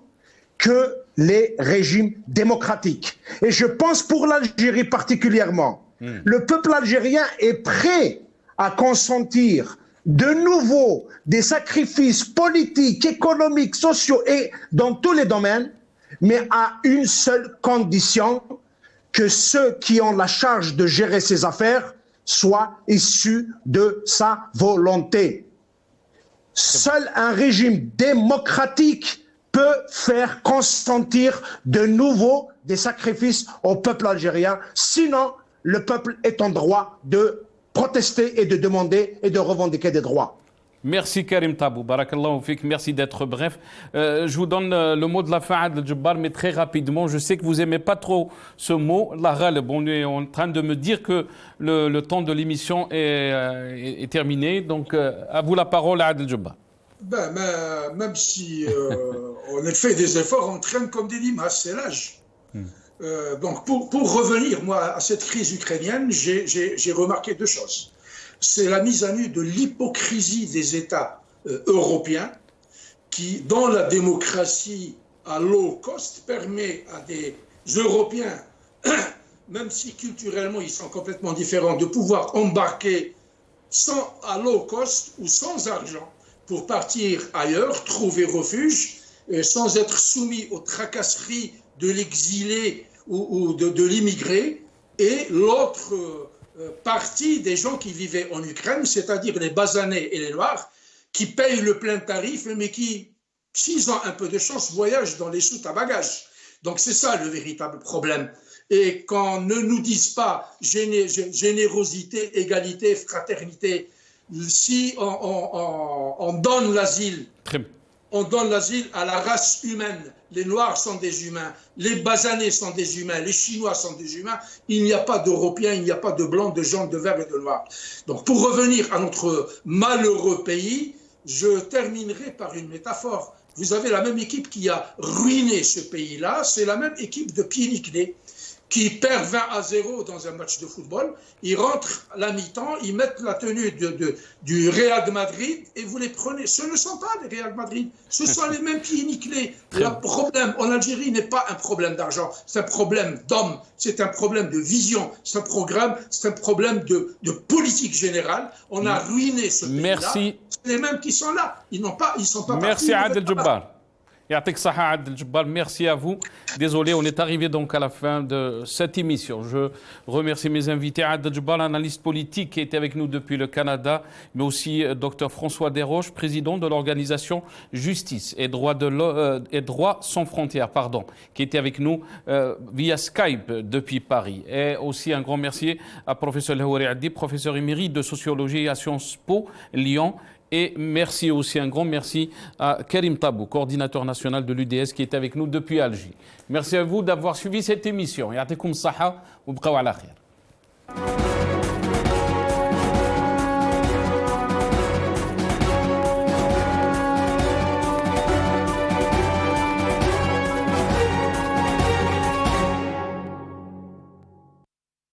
que les régimes démocratiques. Et je pense pour l'Algérie particulièrement, le peuple algérien est prêt à consentir de nouveau des sacrifices politiques, économiques, sociaux et dans tous les domaines, mais à une seule condition, que ceux qui ont la charge de gérer ces affaires soient issus de sa volonté. Seul un régime démocratique peut faire consentir de nouveau des sacrifices au peuple algérien. Sinon, le peuple est en droit de protester et de demander et de revendiquer des droits. Merci Karim Tabou, barakallahu fik, merci d'être bref. Je vous donne le mot de la fin, Adel Djebbar, mais très rapidement. Je sais que vous n'aimez pas trop ce mot, la ghalb. On est en train de me dire que le temps de l'émission est terminé. Donc, à vous la parole, Adel Djebbar. Même si on a fait des efforts, on traîne comme des limaces, c'est l'âge. Donc, pour revenir, moi, à cette crise ukrainienne, j'ai remarqué 2 choses. C'est la mise à nu de l'hypocrisie des États européens qui, dans la démocratie à low cost, permet à des Européens même si culturellement ils sont complètement différents, de pouvoir embarquer à low cost ou sans argent pour partir ailleurs, trouver refuge, sans être soumis aux tracasseries de l'exilé ou de l'immigré. Et l'autre partie des gens qui vivaient en Ukraine, c'est-à-dire les basanés et les Noirs, qui payent le plein tarif, mais qui, s'ils ont un peu de chance, voyagent dans les soutes à bagages. Donc c'est ça le véritable problème. Et qu'on ne nous dise pas générosité, égalité, fraternité, si on donne l'asile, on donne l'asile à la race humaine. Les Noirs sont des humains, les Basanés sont des humains, les Chinois sont des humains. Il n'y a pas d'Européens, il n'y a pas de Blancs, de jaunes, de verts et de noirs. Donc pour revenir à notre malheureux pays, je terminerai par une métaphore. Vous avez la même équipe qui a ruiné ce pays-là, c'est la même équipe de pieds nickelés qui perd 20-0 dans un match de football. Ils rentrent à la mi-temps, ils mettent la tenue du Real de Madrid et vous les prenez. Ce ne sont pas les Real de Madrid, ce sont les mêmes pieds nickelés. Le problème en Algérie n'est pas un problème d'argent, c'est un problème d'hommes, c'est un problème de vision, c'est un problème de politique générale. On a ruiné ce pays-là. Merci. C'est les mêmes qui sont là. Ils sont pas Merci partis. Adel Djebbar. Yatik Saha Adel Djebbar, merci à vous. Désolé, on est arrivé donc à la fin de cette émission. Je remercie mes invités. Adel Djebbar, analyste politique qui était avec nous depuis le Canada, mais aussi Dr François Desroches, président de l'organisation Justice et Droits sans frontières, qui était avec nous via Skype depuis Paris. Et aussi un grand merci à professeur Lahouri Addi, professeur émérite de sociologie à Sciences Po Lyon. Et merci aussi, un grand merci à Karim Tabou, coordinateur national de l'UDS qui est avec nous depuis Alger. Merci à vous d'avoir suivi cette émission. Ya'tikoum saha ou bqaw ala khair.